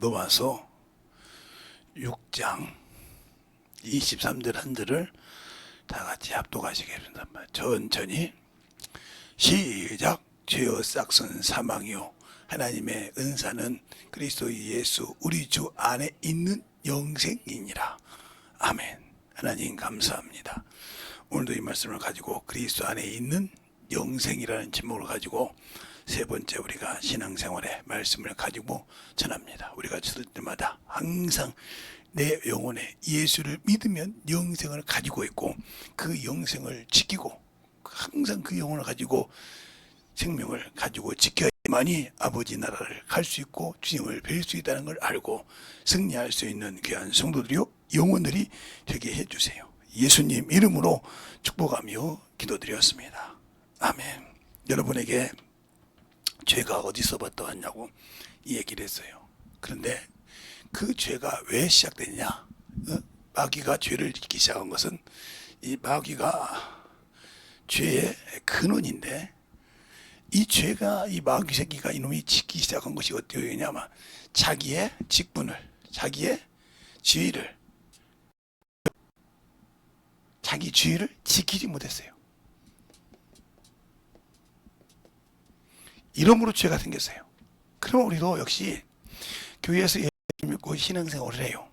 넘어서 6장 23절 한 절을 다 같이 합독하시겠습니다. 천천히 시작. 죄의 싹은 사망이요 하나님의 은사는 그리스도 예수 우리 주 안에 있는 영생이니라. 아멘. 하나님 감사합니다. 오늘도 이 말씀을 가지고 그리스도 안에 있는 영생이라는 제목을 가지고 세 번째 우리가 신앙생활의 말씀을 가지고 전합니다. 우리가 들을 때마다 항상 내 영혼에 예수를 믿으면 영생을 가지고 있고 그 영생을 지키고 항상 그 영혼을 가지고 생명을 가지고 지켜야만이 아버지 나라를 갈 수 있고 주님을 뵐 수 있다는 걸 알고 승리할 수 있는 귀한 성도들이요 영혼들이 되게 해주세요. 예수님 이름으로 축복하며 기도드렸습니다. 아멘. 여러분에게 죄가 어디서부터 왔냐고 이 얘기를 했어요. 그런데 그 죄가 왜 시작됐냐? 마귀가 죄를 짓기 시작한 것은 이 마귀가 죄의 근원인데 이 죄가 이 마귀 새끼가 이놈이 짓기 시작한 것이 어떻게 되냐면 자기의 직분을 자기의 지위를 자기 지위를 지키지 못했어요. 이러므로 죄가 생겼어요. 그럼 우리도 역시 교회에서 예수 믿고 신앙생활을 해요.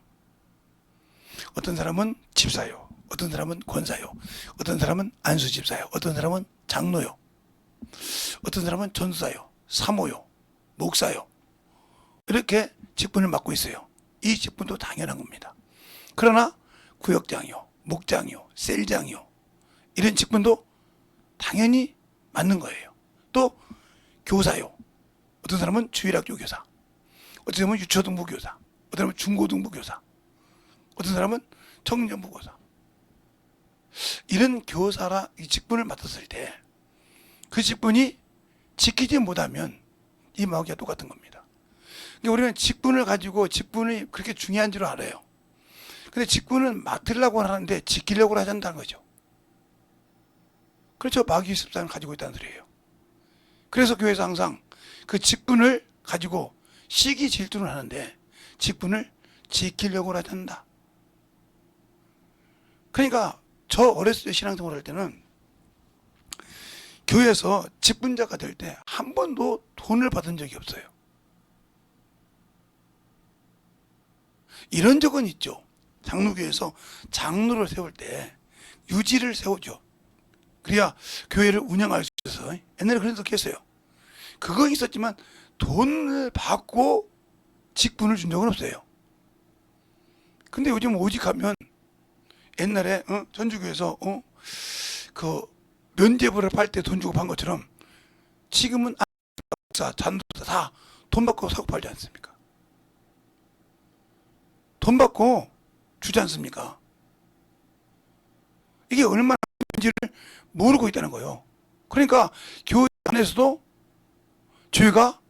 어떤 사람은 집사요, 어떤 사람은 권사요, 어떤 사람은 안수집사요, 어떤 사람은 장로요, 어떤 사람은 전사요, 사모요, 목사요. 이렇게 직분을 맡고 있어요. 이 직분도 당연한 겁니다. 그러나 구역장이요, 목장이요, 셀장이요 이런 직분도 당연히 맞는 거예요. 또 교사요. 어떤 사람은 주일학교 교사, 어떤 사람은 유초등부 교사, 어떤 사람은 중고등부 교사, 어떤 사람은 청년부 교사. 이런 교사라 이 직분을 맡았을 때 그 직분이 지키지 못하면 이 마귀와 똑같은 겁니다. 그러니까 우리는 직분을 가지고 직분이 그렇게 중요한 줄 알아요. 근데 직분을 맡으려고 하는데 지키려고 하지 않는다는 거죠. 그렇죠. 마귀 습관을 가지고 있다는 소리예요. 그래서 교회에서 항상 그 직분을 가지고 시기 질투를 하는데 직분을 지키려고 하지 않는다. 그러니까 저 어렸을 때 신앙생활 할 때는 교회에서 직분자가 될 때 한 번도 돈을 받은 적이 없어요. 이런 적은 있죠. 장로교회에서 장로를 세울 때 유지를 세우죠. 그래야 교회를 운영할 수 있어서 옛날에 그런 적이 있어요. 그거 있었지만 돈을 받고 직분을 준 적은 없어요. 근데 요즘 오직하면 옛날에 전주교에서 그 면제부를 팔 때 돈 주고 판 것처럼 지금은 목사, 전도사 다 돈 받고 사고 팔지 않습니까? 돈 받고 주지 않습니까? 이게 얼마나 인지를 모르고 있다는 거예요. 그러니까 교회 안에서도 죄가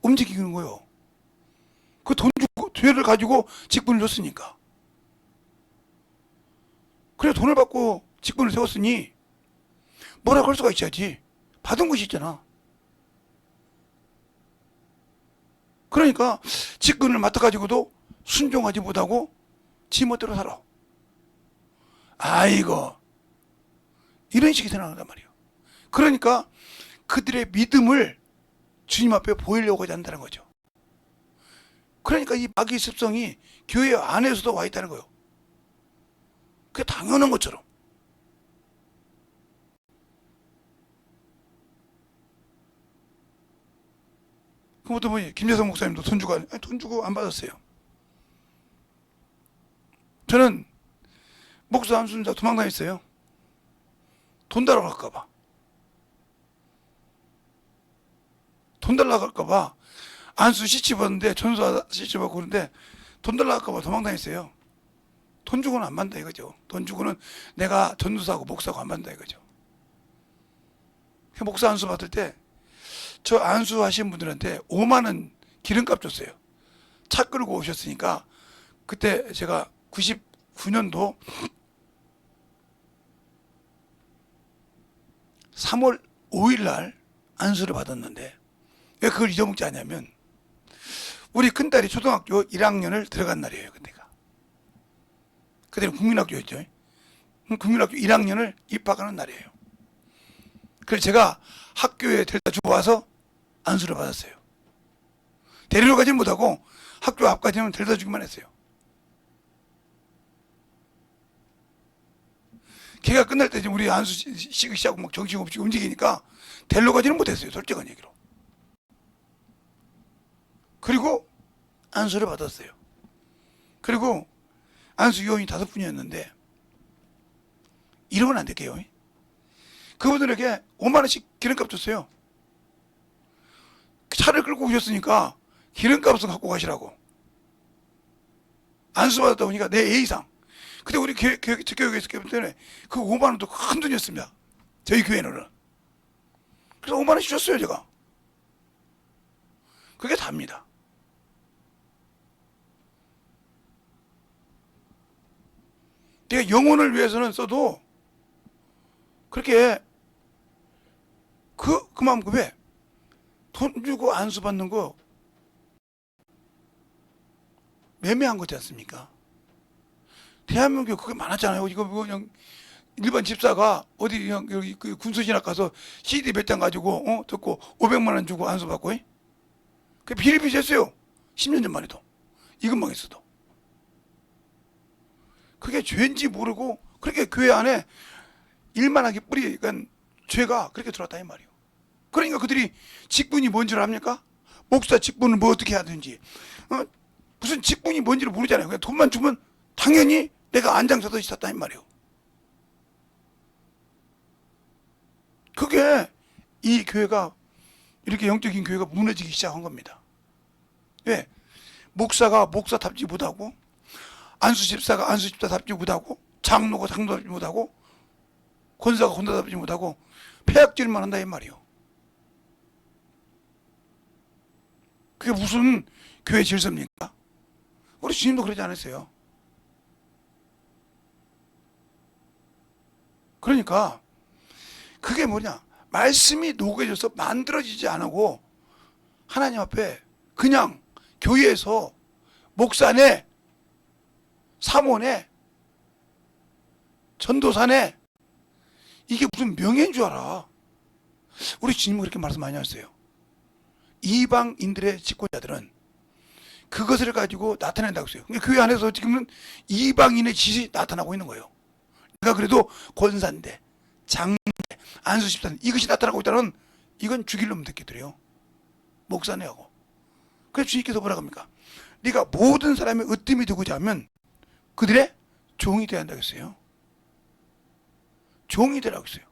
움직이는 거예요. 그 돈 주고 죄를 가지고 직분을 줬으니까. 그래 돈을 받고 직분을 세웠으니 뭐라고 할 수가 있어야지. 받은 것이 있잖아. 그러니까 직분을 맡아가지고도 순종하지 못하고 지 멋대로 살아. 아이고 이런 식이 생각한단 말이에요. 그러니까 그들의 믿음을 주님 앞에 보이려고 하지 않는다는 거죠. 그러니까 이 마귀 습성이 교회 안에서도 와 있다는 거예요. 그게 당연한 것처럼. 그것도 뭐 김재성 목사님도 돈 주고 안 받았어요. 저는 목사 한 순자 도망다녔어요. 돈 달라고 할까봐. 돈 달라고 할까봐 안수 시집었는데 전수 시집하고 그런데 돈 달라고 할까봐 도망다녔어요. 돈 주고는 안 받는다 이거죠. 돈 주고는 내가 전도사하고 목사하고 안 받는다 이거죠. 목사 안수 받을 때 저 안수 하신 분들한테 5만 원 기름값 줬어요. 차 끌고 오셨으니까 그때 제가 99년도 3월 5일 날 안수를 받았는데 왜 그걸 잊어먹지 않냐면 우리 큰딸이 초등학교 1학년을 들어간 날이에요. 그때가. 그때는 국민학교였죠. 국민학교 1학년을 입학하는 날이에요. 그래서 제가 학교에 데려다 주고 와서 안수를 받았어요. 데리러 가지 못하고 학교 앞까지는 데려다 주기만 했어요. 걔가 끝날 때 우리 안수 시작하고 막 정신없이 움직이니까 데리러 가지는 못했어요. 솔직한 얘기로. 그리고 안수를 받았어요. 그리고 안수 요원이 5분이었는데 이러면 안 될게요. 그분들에게 5만 원씩 기름값 줬어요. 차를 끌고 오셨으니까 기름값은 갖고 가시라고. 안수 받았다 보니까 내 예의상. 근데 우리 교육에 있었기 때문에 그 5만 원도 큰 돈이었습니다. 저희 교회는. 그래서 5만 원씩 줬어요, 제가. 그게 답니다. 내가 영혼을 위해서는 써도 그렇게 그 마음급에 돈 주고 안수 받는 거 매매한 거지 않습니까? 대한민국에 그게 많았잖아요. 이거 그냥 일반 집사가 어디 그냥 여기 그 군수진학 가서 CD 몇 장 가지고 듣고 500만 원 주고 안수 받고 그게 비일비재했어요. 10년 전만 해도 이것만 있어도 그게 죄인지 모르고 그렇게 교회 안에 일만하게 그러니까 죄가 그렇게 들어왔다 이 말이에요. 그러니까 그들이 직분이 뭔지를 압니까? 목사 직분을 뭐 어떻게 하든지 무슨 직분이 뭔지를 모르잖아요. 그냥 돈만 주면 당연히 내가 안장서듯이 샀다 이 말이에요. 그게 이 교회가 이렇게 영적인 교회가 무너지기 시작한 겁니다. 왜? 목사가 목사답지 못하고 안수집사가 안수집사답지 못하고 장로가 장로답지 못하고 권사가 권사답지 못하고 폐악질만 한다 이 말이에요. 그게 무슨 교회 질서입니까? 우리 주님도 그러지 않았어요. 그러니까 그게 뭐냐, 말씀이 녹여져서 만들어지지 않고 하나님 앞에 그냥 교회에서 목사네, 사모네, 전도사네, 이게 무슨 명예인 줄 알아. 우리 주님은 그렇게 말씀 많이 하셨어요. 이방인들의 직권자들은 그것을 가지고 나타낸다고 했어요. 그러니까 교회 안에서 지금은 이방인의 짓이 나타나고 있는 거예요. 내가 그래도 권사인데, 장인데, 안수집사인데 이것이 나타나고 있다는, 이건 죽일 놈 새끼들이에요. 목사네 하고. 그래서 주님께서 뭐라고 합니까? 네가 모든 사람의 으뜸이 되고자 하면 그들의 종이 되어야 한다고 했어요. 종이 되라고 했어요.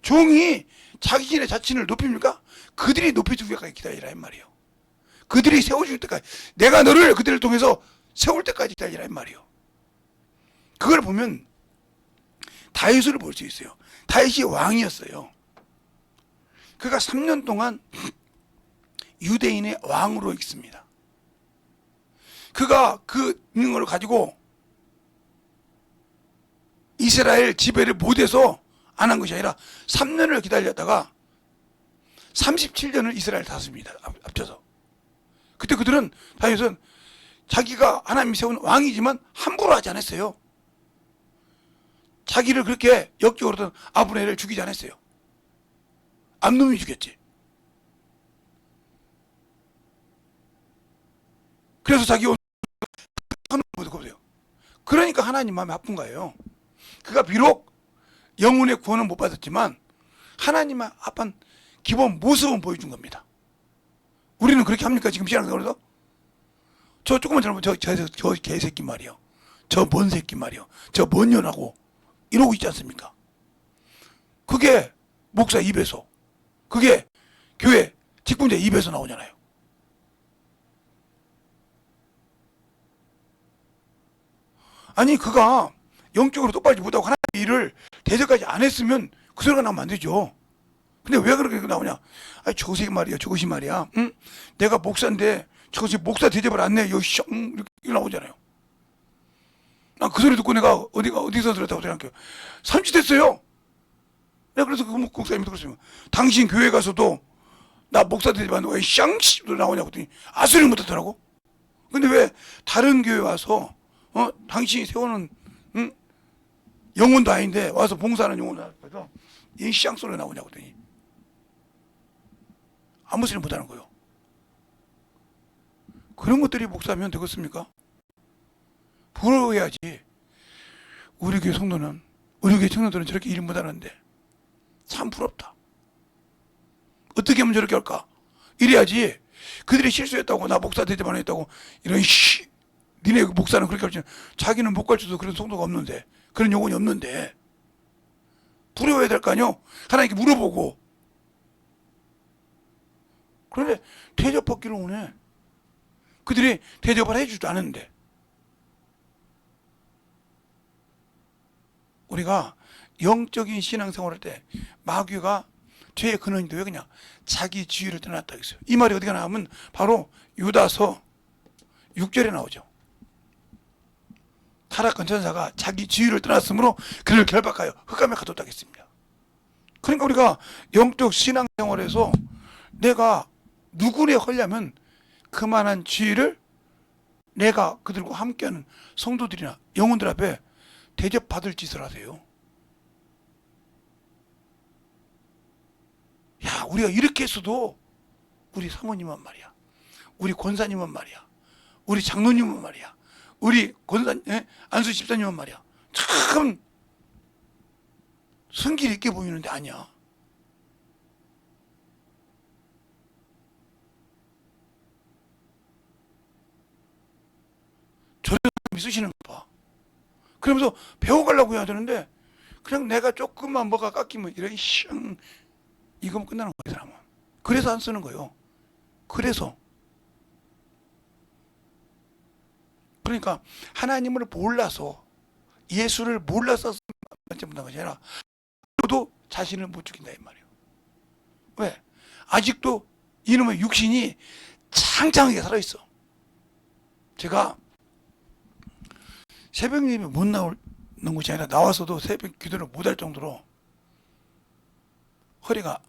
종이 자기의 자신을 높입니까? 그들이 높여주기 때까지 기다리라 이 말이에요. 그들이 세워줄 때까지, 내가 너를 그들을 통해서 세울 때까지 기다리라 이 말이에요. 그걸 보면 다윗을 볼 수 있어요. 다윗이 왕이었어요. 그가 3년 동안 유대인의 왕으로 있습니다. 그가 그 능력을 가지고 이스라엘 지배를 못해서 안 한 것이 아니라 3년을 기다렸다가 37년을 이스라엘 다스립니다. 합쳐서. 그때 그들은, 다윗은 자기가 하나님이 세운 왕이지만 함부로 하지 않았어요. 자기를 그렇게 역적으로든 아브넬을 죽이지 않았어요. 암놈이 죽였지. 그래서 자기 그러니까 하나님 마음이 아픈 거예요. 그가 비록 영혼의 구원은 못 받았지만 하나님의 아픈 기본 모습은 보여준 겁니다. 우리는 그렇게 합니까? 지금 신앙생활에서? 저 조금만 잘못, 저 개새끼 말이요, 저 뭔 새끼 말이요, 저 뭔 년하고 이러고 있지 않습니까? 그게 목사 입에서, 그게 교회 직분자 입에서 나오잖아요. 아니 그가 영적으로 똑바르지 못하고 하나님의 일을 대접까지 안 했으면 그 소리가 나오면 안 되죠. 근데 왜 그렇게 나오냐? 아니 저것이 말이야, 저것이 말이야, 응? 내가 목사인데 저것이 목사 대접을 안 내, 여기 이렇게 나오잖아요. 난 그 소리 듣고 내가 어디서 들었다고 생각해요. 삼치됐어요. 내가 그래서 그 목사님도 그랬어요. 당신 교회 가서도 나 목사 대접하는데 왜 쌍씨도 나오냐고 했더니 아소리 못하더라고. 근데 왜 다른 교회 와서 당신이 세우는 영혼도 아닌데 와서 봉사하는 영혼을 앞에서 이 시장 소리 나오냐고 그랬더니 아무 소리 못하는 거예요. 그런 것들이 목사면 되겠습니까? 부러워해야지. 우리 교회 성도는, 우리 교회 청년들은 저렇게 일 못하는데 참 부럽다. 어떻게 하면 저렇게 할까? 이래야지. 그들이 실수했다고 나 목사 대접안 했다고 이런 니네 목사는 그렇게 할지 자기는 못 가르쳐도 그런 성도가 없는데 그런 영혼이 없는데 부러워해야 될 거 아니요? 하나님께 물어보고. 그런데 대접받기를 원해. 그들이 대접을 해주지도 않았는데 우리가 영적인 신앙생활할 때 마귀가 죄의 근원인데 왜 그냥 자기 지위를 떠났다 했어요. 이 말이 어디가 나오면 바로 유다서 6절에 나오죠. 타락한 전사가 자기 지위를 떠났으므로 그를 결박하여 흑암에 가뒀다 했습니다. 그러니까 우리가 영적 신앙생활에서 내가 누구에 하려면 그만한 지위를 내가 그들과 함께하는 성도들이나 영혼들 앞에 대접받을 짓을 하세요. 야, 우리가 이렇게 했어도 우리 사모님은 말이야, 우리 권사님은 말이야, 우리 장로님은 말이야, 우리 안수 집사님은 말이야, 참 성질 있게 보이는데 아니야. 저런 사람이 쓰시는 거 봐. 그러면서 배워가려고 해야 되는데 그냥 내가 조금만 뭐가 깎이면 이런 이거면 끝나는 거예요, 사람은. 그래서 안 쓰는 거예요. 그래서. 그러니까 하나님을 몰라서, 예수를 몰라서 못한 것이 아니라 또 자신을 못 죽인다 이 말이에요. 왜? 아직도 이놈의 육신이 창창하게 살아있어. 제가 새벽 예배 못 나오는 것이 아니라 나와서도 새벽 기도를 못할 정도로 허리가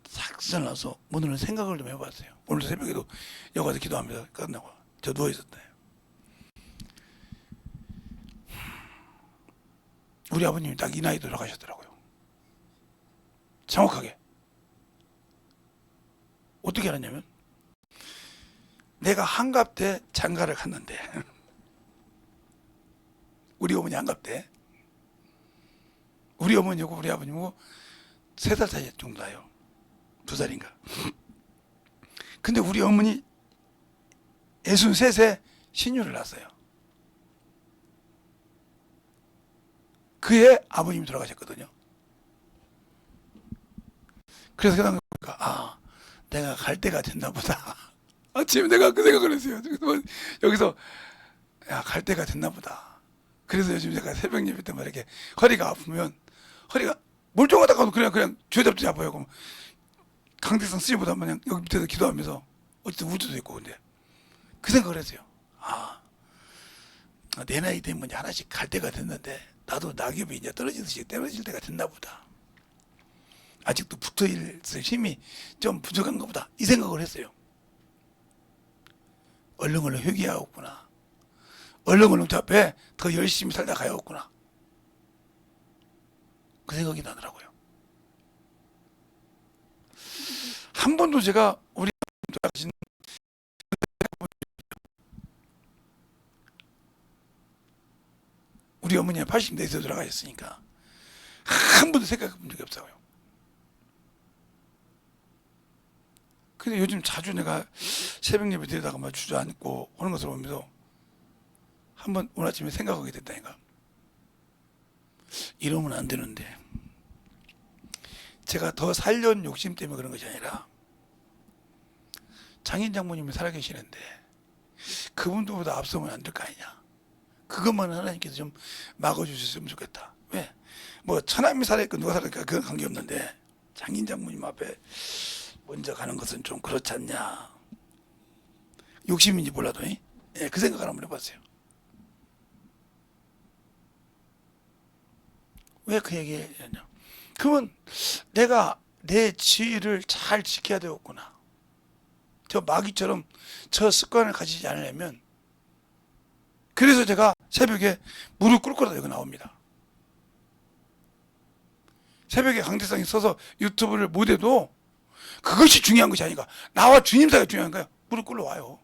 삭선나서 오늘은 생각을 좀 해봤어요. 오늘 새벽에도 여기 와서 기도하면서 끝나고 저 누워있었다. 우리 아버님이 딱 이 나이 돌아가셨더라고요. 정확하게. 어떻게 알았냐면 내가 한갑 때 장가를 갔는데 우리 어머니 한갑 때 우리 어머니하고 우리 아버님하고 3살 차이 정도 나요. 2살인가. 근데 우리 어머니 63세 신유를 났어요. 그해 아버님이 돌아가셨거든요. 그래서 보니까 내가 갈 때가 됐나 보다. 아침에 내가 그 생각을 했어요. 여기서 갈 때가 됐나 보다. 그래서 요즘 제가 새벽 예배 때만 이렇게 허리가 아프면 허리가 멀쩡하다 가도 그냥 죄잡지 아파요. 그럼 강대상 쓰지보다 그냥 여기 밑에서 기도하면서 어쨌든 우주도 있고 근데 그 생각을 했어요. 내 나이 되면 하나씩 갈 때가 됐는데 나도 낙엽이 이제 떨어질 때가 됐나 보다. 아직도 붙어 있을 힘이 좀 부족한가 보다. 이 생각을 했어요. 얼른 회개하였구나. 얼른 저 앞에 더 열심히 살다 가야겠구나. 그 생각이 나더라고요. 한 번도 제가 우리 돌아가신 우리 어머니가 80대에서 돌아가셨으니까 한 번도 생각해 본 적이 없어요. 근데 요즘 자주 내가 새벽 예배 드리다가 막 주저앉고 하는 것을 보면서 한번 오늘 아침에 생각하게 됐다니까. 이러면 안 되는데 제가 더 살려는 욕심 때문에 그런 것이 아니라 장인 장모님이 살아계시는데 그분들보다 앞서면 안 될 거 아니냐. 그것만 하나님께서 좀 막아주셨으면 좋겠다. 왜? 뭐 처남이 살아있고 누가 살아있고 그건 관계없는데 장인 장모님 앞에 먼저 가는 것은 좀 그렇지 않냐. 욕심인지 몰라도 그 생각을 한번 해봤어요. 왜 그 얘기를 했냐. 그러면 내가 내 지위를 잘 지켜야 되겠구나. 저 마귀처럼 저 습관을 가지지 않으려면, 그래서 제가 새벽에 무릎 꿇고 여기 나옵니다. 새벽에 강대상에 서서 유튜브를 못해도 그것이 중요한 것이 아니까, 나와 주님 사이가 중요한 거야. 무릎 꿇러 와요.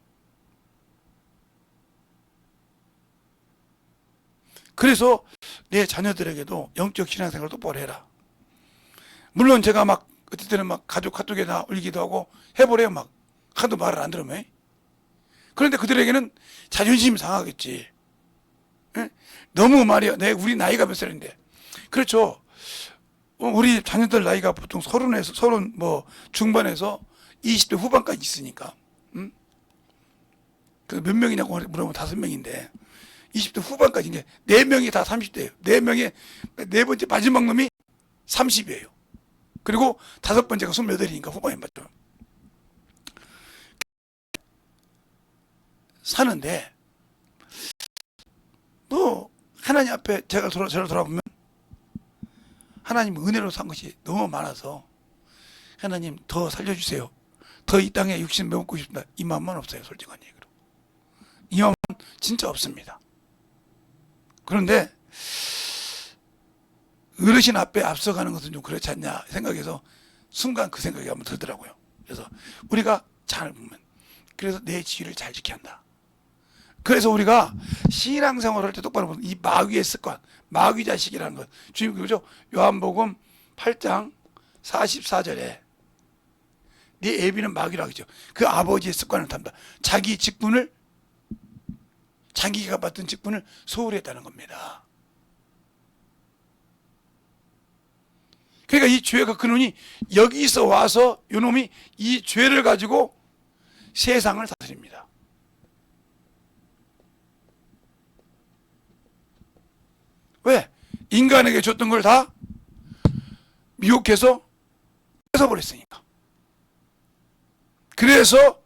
그래서 내 자녀들에게도 영적 신앙생활을 똑바로 해라. 물론 제가 막 어떨 때는 막 가족 카톡에다 올리기도 하고 해보래요. 막 하도 말을 안 들으면. 그런데 그들에게는 자존심이 상하겠지. 에? 너무 말이야. 우리 나이가 몇 살인데. 그렇죠. 우리 자녀들 나이가 보통 30 뭐 중반에서 20대 후반까지 있으니까. 응? 그 몇 명이냐고 물어보면 5명인데 20대 후반까지 이제 4명이 다 30대예요. 4명의 네 번째 마지막 놈이 30이에요. 그리고 5번째가 28이니까 후반에 맞죠. 사는데 또 하나님 앞에 저를 돌아보면 하나님 은혜로 산 것이 너무 많아서 하나님 더 살려주세요. 더 이 땅에 육신 메우고 싶다. 이 마음만 없어요. 솔직한 얘기로. 이 마음은 진짜 없습니다. 그런데 어르신 앞에 앞서가는 것은 좀 그렇지 않냐 생각해서 순간 그 생각이 한번 들더라고요. 그래서 우리가 잘 보면, 그래서 내 지위를 잘 지켜야 한다. 그래서 우리가 신앙생활을 할 때 똑바로 보면 이 마귀의 습관, 마귀 자식이라는 것, 주님 그러죠. 요한복음 8장 44절에 네 애비는 마귀라고 하죠. 그 아버지의 습관을 탄다. 자기 직분을, 자기가 받던 직분을 소홀히 했다는 겁니다. 그러니까 이 죄가 근원이 여기서 와서 요놈이 이 죄를 가지고 세상을 다스립니다. 왜? 인간에게 줬던 걸 다 미혹해서 뺏어버렸으니까. 그래서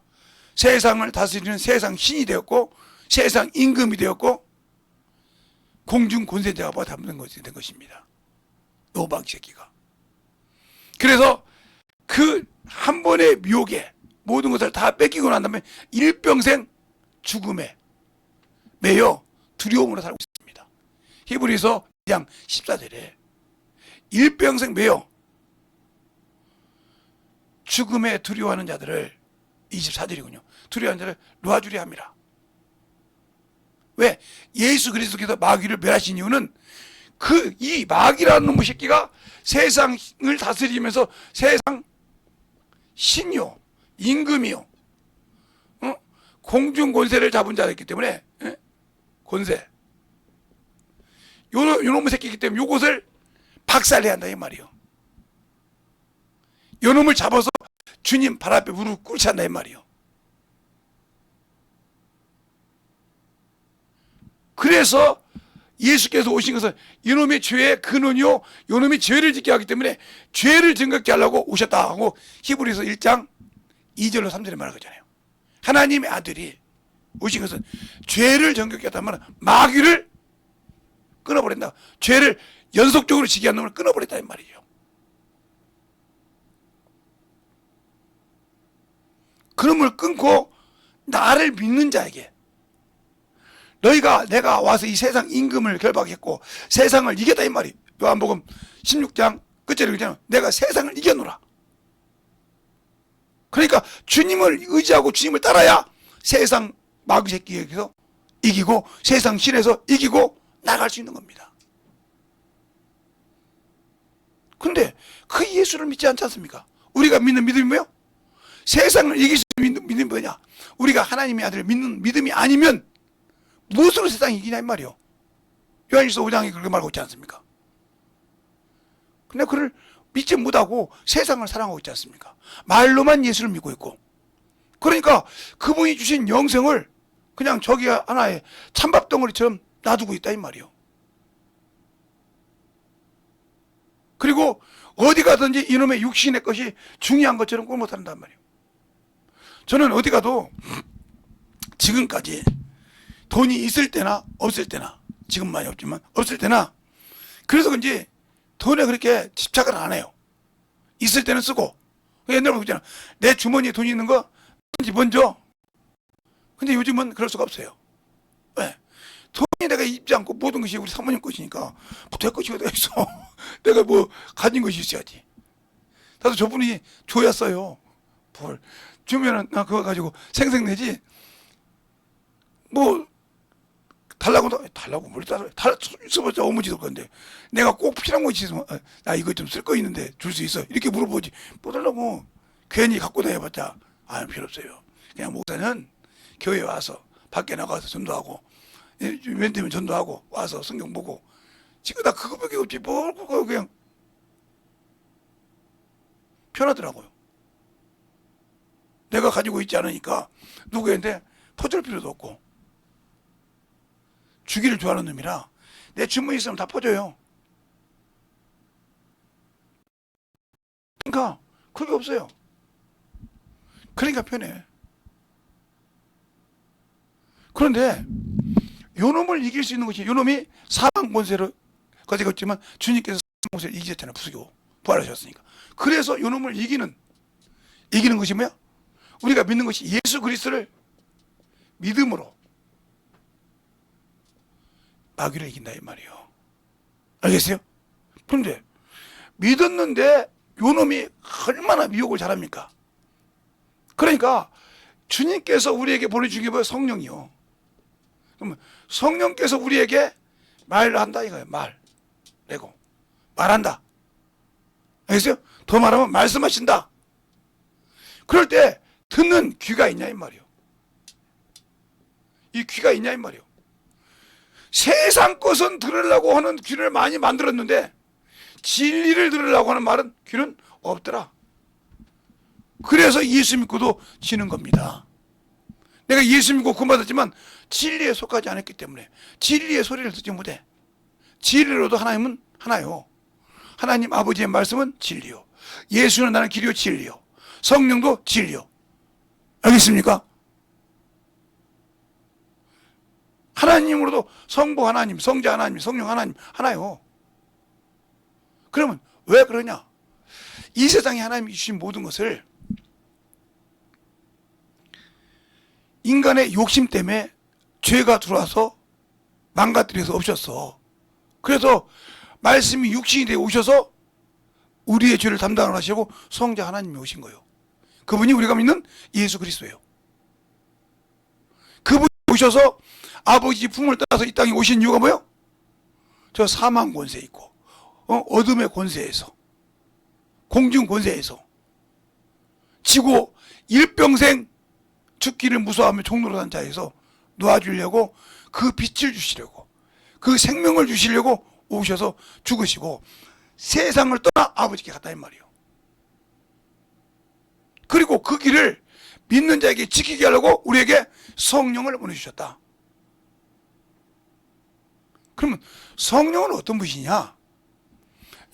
세상을 다스리는 세상 신이 되었고, 세상 임금이 되었고, 공중 권세자가 잡는 것이 된 것입니다. 노박 새끼가. 그래서 그 한 번의 미혹에 모든 것을 다 뺏기고 난 다음에 일평생 죽음에 매여 두려움으로 살고 있습니다. 히브리서 2장 14절에 일평생 매여 죽음에 두려워하는 자들을, 24절이군요. 두려워하는 자를 놓아주려 함이라. 왜? 예수 그리스도께서 마귀를 멸하신 이유는 이 마귀라는 놈의 새끼가 세상을 다스리면서 세상 신이요, 임금이요, 공중 권세를 잡은 자였기 때문에, 권세. 요놈의 새끼이기 때문에 요것을 박살내야 한다 이 말이요. 요놈을 잡아서 주님 발 앞에 무릎 꿇지 않나 이 말이요. 그래서 예수께서 오신 것은 이놈의 죄의 근원이요, 이놈이 죄를 짓게 하기 때문에 죄를 증거케 하려고 오셨다 하고 히브리서 1장 2절로 3절에 말하잖아요. 하나님의 아들이 오신 것은 죄를 정결케 하다면 마귀를 끊어버린다. 죄를 연속적으로 지게 하는 놈을 끊어버렸다 이 말이죠. 그놈을 끊고 나를 믿는 자에게, 내가 와서 이 세상 임금을 결박했고 세상을 이겼다 이 말이. 요한복음 16장 끝절에 그러잖아요. 내가 세상을 이겨노라. 그러니까 주님을 의지하고 주님을 따라야 세상 마귀 새끼에게서 이기고 세상 신에서 이기고 나갈 수 있는 겁니다. 근데 그 예수를 믿지 않지 않습니까? 우리가 믿는 믿음이 뭐예요? 세상을 이길 수 있는 믿음이 뭐냐? 우리가 하나님의 아들을 믿는 믿음이 아니면 무엇으로 세상이 이기냐 이 말이요. 요한일서 5장에 그렇게 말하고 있지 않습니까? 근데 그를 믿지 못하고 세상을 사랑하고 있지 않습니까? 말로만 예수를 믿고 있고. 그러니까 그분이 주신 영생을 그냥 저기 하나의 찬밥 덩어리처럼 놔두고 있다 이 말이요. 그리고 어디 가든지 이놈의 육신의 것이 중요한 것처럼 꼴 못한단 말이에요. 저는 어디 가도 지금까지 돈이 있을 때나 없을 때나, 지금 많이 없지만 없을 때나, 그래서 그런지 돈에 그렇게 집착을 안 해요. 있을 때는 쓰고. 옛날에 그랬잖아. 내 주머니에 돈이 있는 거 먼저. 근데 요즘은 그럴 수가 없어요. 왜? 돈이 내가 입지 않고 모든 것이 우리 사모님 것이니까 될 것이 어디가 있어. 내가 뭐 가진 것이 있어야지. 나도 저분이 줘였어요. 뭘 주면은 나 그거 가지고 생색내지. 뭐 달라고 뭘 써봤자 어머니도 건데 내가 꼭 필요한 거 있으면 나 이거 좀 쓸 거 있는데 줄 수 있어 이렇게 물어보지. 뭐 달라고 괜히 갖고 다녀봤자 안 필요 없어요. 그냥 목사는 교회 와서 밖에 나가서 전도하고 웬 되면 전도하고 와서 성경 보고 지금 나 그거밖에 없지. 뭘 그거 그냥 편하더라고요. 내가 가지고 있지 않으니까 누구한테 퍼줄 필요도 없고. 주기를 좋아하는 놈이라 내 주문 있으면 다 퍼줘요. 그러니까 그게 없어요. 그러니까 편해. 그런데 요놈을 이길 수 있는 것이, 요놈이 사망 권세를 가지고 있지만 주님께서 사망 권세를 이기셨잖아요. 부수고 부활하셨으니까. 그래서 요놈을 이기는 것이 뭐야? 우리가 믿는 것이 예수 그리스도를 믿음으로 마귀를 이긴다 이 말이에요. 알겠어요? 그런데 믿었는데 요놈이 얼마나 미혹을 잘합니까? 그러니까 주님께서 우리에게 보내주신 게 뭐예요? 성령이요. 그러면 성령께서 우리에게 말을 한다 이거예요. 내고 말한다. 알겠어요? 더 말하면 말씀하신다. 그럴 때 듣는 귀가 있냐 이 말이에요. 이 귀가 있냐 이 말이에요. 세상 것은 들으려고 하는 귀를 많이 만들었는데 진리를 들으려고 하는 말은 귀는 없더라. 그래서 예수 믿고도 지는 겁니다. 내가 예수 믿고 구원받았지만 진리에 속하지 않았기 때문에 진리의 소리를 듣지 못해. 진리로도 하나님은 하나요. 하나님 아버지의 말씀은 진리요. 예수는 나는 길이요 진리요. 성령도 진리요. 알겠습니까? 하나님으로도 성부 하나님, 성자 하나님, 성령 하나님 하나요. 그러면 왜 그러냐? 이 세상에 하나님이 주신 모든 것을 인간의 욕심 때문에 죄가 들어와서 망가뜨려서 없었어. 그래서 말씀이 육신이 되어 오셔서 우리의 죄를 담당을 하시고 성자 하나님이 오신 거예요. 그분이 우리가 믿는 예수 그리스도예요. 그분이 오셔서 아버지 품을 따라서 이 땅에 오신 이유가 뭐예요? 저 사망 권세 있고 어둠의 권세에서, 공중 권세에서 지고 일평생 죽기를 무서워하며 종로로 산 자에서 놓아주려고, 그 빛을 주시려고, 그 생명을 주시려고 오셔서 죽으시고 세상을 떠나 아버지께 갔다 이 말이에요. 그리고 그 길을 믿는 자에게 지키게 하려고 우리에게 성령을 보내주셨다. 그러면 성령은 어떤 분이냐?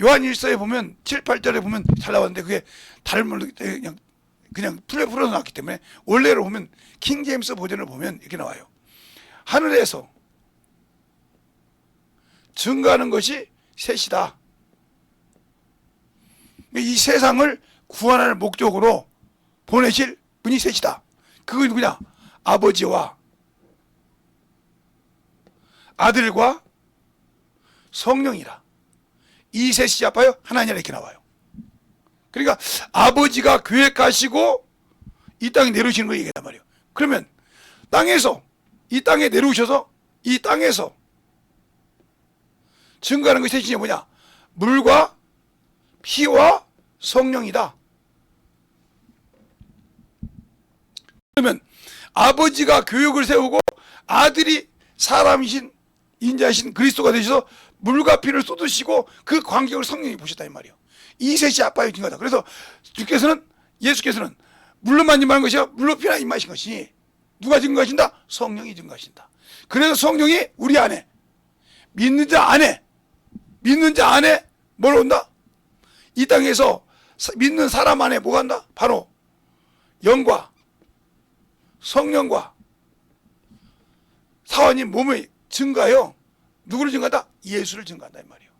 요한 1서에 보면 7, 8절에 보면 잘 나왔는데 그게 다른 말로 그냥 풀어서 나왔기 때문에 원래로 보면 킹제임스 버전을 보면 이렇게 나와요. 하늘에서 증거하는 것이 셋이다. 이 세상을 구원할 목적으로 보내실 분이 셋이다. 그게 누구냐? 아버지와 아들과 성령이라. 이 셋이 아파요? 하나님이라 이렇게 나와요. 그러니까 아버지가 계획하시고 이 땅에 내려오시는 걸 얘기한단 말이에요. 그러면 이 땅에 내려오셔서 이 땅에서 증거하는 것이 셋이 뭐냐? 물과 피와 성령이다. 그러면 아버지가 교육을 세우고 아들이 사람이신 인자이신 그리스도가 되셔서 물과 피를 쏟으시고 그 광경을 성령이 보셨다 이 말이에요. 이 셋이 아빠의 증거다. 그래서 예수께서는 물로만 임하는 것이야 물로 피나 임하신 것이 누가 증거하신다? 성령이 증거하신다. 그래서 성령이 우리 안에 믿는 자 안에 뭘 온다? 이 땅에서 믿는 사람 안에 뭐가 한다? 바로 영과 성령과 사원님 몸의 증거요. 누구를 증거한다? 예수를 증거한다 이 말이에요.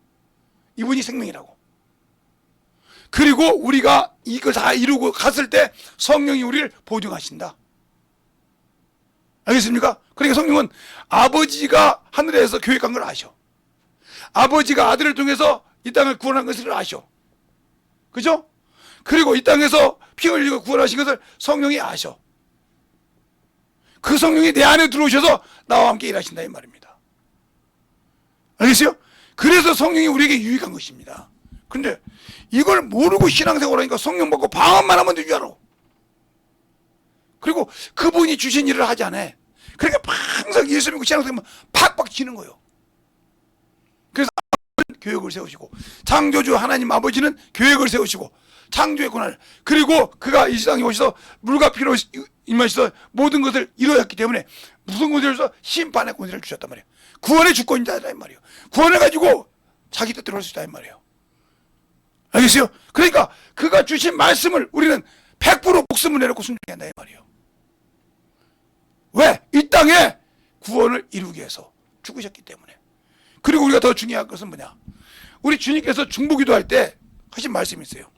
이분이 생명이라고. 그리고 우리가 이걸 다 이루고 갔을 때 성령이 우리를 보증하신다. 알겠습니까? 그러니까 성령은 아버지가 하늘에서 계획한 걸 아셔. 아버지가 아들을 통해서 이 땅을 구원한 것을 아셔. 그죠? 그리고 이 땅에서 피 흘리고 구원하신 것을 성령이 아셔. 그 성령이 내 안에 들어오셔서 나와 함께 일하신다 이 말입니다. 알겠어요? 그래서 성령이 우리에게 유익한 것입니다. 근데 이걸 모르고 신앙생활 하니까 성령 받고 방언만 하면 되지 알아. 그리고 그분이 주신 일을 하지 않아. 그러니까 항상 예수 믿고 신앙생활하면 팍팍 치는 거예요. 그래서 계획을 세우시고, 창조주 하나님 아버지는 계획을 세우시고, 창조의 권한을, 그리고 그가 이 세상에 오셔서 물과 피로 임하셔서 모든 것을 이루었기 때문에 무슨 권세를 주셔서 심판의 권세를 주셨단 말이에요. 구원의 주권이다 이 말이에요. 구원을 가지고 자기 뜻대로 할 수 있다 이 말이에요. 알겠어요? 그러니까 그가 주신 말씀을 우리는 100% 목숨을 내놓고 순종한다 이 말이에요. 왜? 이 땅에 구원을 이루기 위해서 죽으셨기 때문에. 그리고 우리가 더 중요한 것은 뭐냐? 우리 주님께서 중보기도 할 때 하신 말씀이 있어요.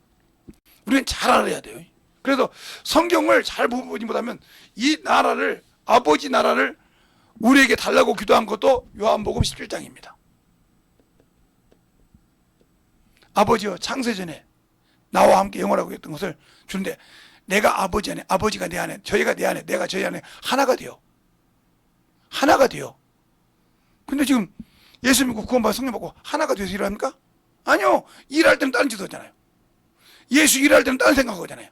우리는 잘 알아야 돼요. 그래서 성경을 잘 보지 못하면 이 나라를, 아버지 나라를 우리에게 달라고 기도한 것도 요한복음 17장입니다. 아버지여 창세전에 나와 함께 영원하고 했던 것을 주는데, 내가 아버지 안에, 아버지가 내 안에, 저희가 내 안에, 내가 저희 안에 하나가 돼요. 하나가 돼요. 근데 지금 예수 믿고 구원받아 성령 받고 하나가 돼서 일합니까? 아니요. 일할 때는 다른 짓 하잖아요. 예수 일할 때는 딴 생각하잖아요.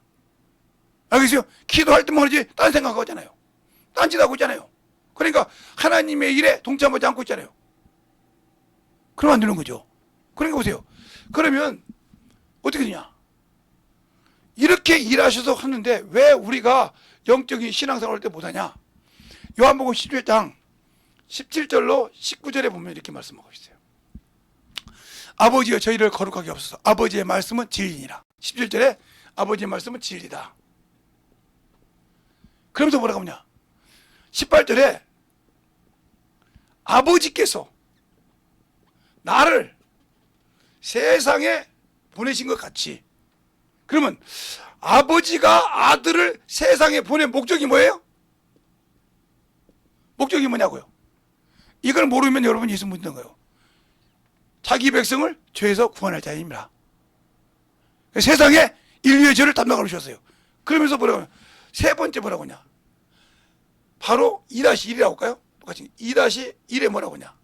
알겠어요? 기도할 때만 하지 딴 생각하잖아요. 딴 짓 하고 있잖아요. 그러니까 하나님의 일에 동참하지 않고 있잖아요. 그러면 안 되는 거죠. 그러니까 보세요. 그러면 어떻게 되냐? 이렇게 일하셔서 하는데 왜 우리가 영적인 신앙생활 할 때 못하냐? 요한복음 17장 17절로 19절에 보면 이렇게 말씀하고 있어요. 아버지여 저희를 거룩하게 하옵소서. 아버지의 말씀은 진리니라. 17절에 아버지의 말씀은 진리다. 그러면서 뭐라고 하냐? 18절에 아버지께서 나를 세상에 보내신 것 같이. 그러면 아버지가 아들을 세상에 보낸 목적이 뭐예요? 목적이 뭐냐고요? 이걸 모르면 여러분 예수 못 믿는 거예요. 자기 백성을 죄에서 구원할 자입니다. 세상에 인류의 죄를 담당하러 오셨어요. 그러면서 뭐라고 하냐? 세 번째 뭐라고 하냐? 바로 2-1이라고 할까요? 똑같이 2-1에 뭐라고 하냐?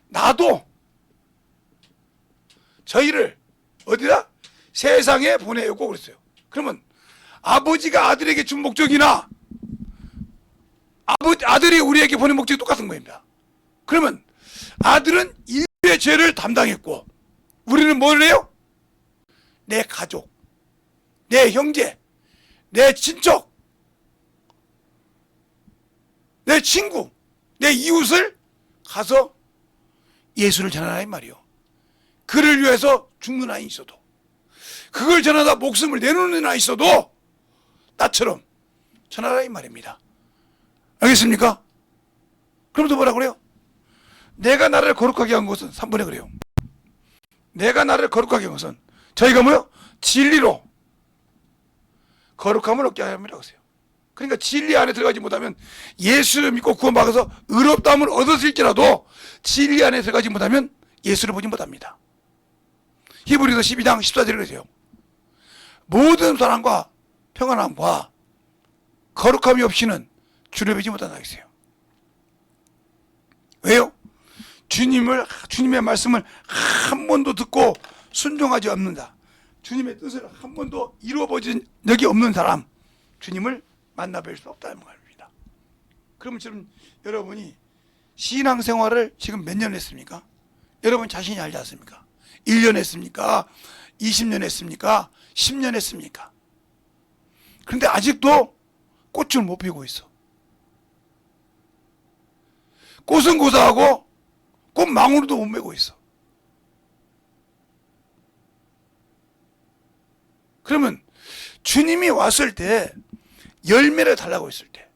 나도 저희를 어디다? 세상에 보내고 그랬어요. 그러면 아버지가 아들에게 준 목적이나 아들이 우리에게 보낸 목적이 똑같은 겁니다. 그러면 아들은 인류의 죄를 담당했고 우리는 뭘 해요? 내 가족, 내 형제, 내 친척, 내 친구, 내 이웃을 가서 예수를 전하라 이 말이요. 그를 위해서 죽는 아이 있어도, 그걸 전하다 목숨을 내놓는 아이 있어도 나처럼 전하라 이 말입니다. 알겠습니까? 그럼 또 뭐라 그래요? 내가 나를 거룩하게 한 것은 3번에 그래요. 내가 나를 거룩하게 한 것은 저희가 뭐요? 진리로 거룩함을 얻게 하였음이라고 했어요. 그러니까 진리 안에 들어가지 못하면, 예수를 믿고 구원받아서 의롭다함을 얻었을지라도 진리 안에 들어가지 못하면 예수를 보지 못합니다. 히브리서 12장 14절에 그러세요. 모든 사랑과 평안함과 거룩함이 없이는 주를 뵈지 못한다 했어요. 왜요? 주님의 말씀을 한 번도 듣고 순종하지 않는다. 주님의 뜻을 한 번도 이루어보진 적이 없는 사람, 주님을 만나뵐 수 없다는 말입니다. 그러면 지금 여러분이 신앙생활을 지금 몇 년 했습니까? 여러분 자신이 알지 않습니까? 1년 했습니까? 20년 했습니까? 10년 했습니까? 그런데 아직도 꽃을 못 피우고 있어. 꽃은 고사하고 꽃망울도 못 메고 있어. 그러면 주님이 왔을 때 열매를 달라고 했을 때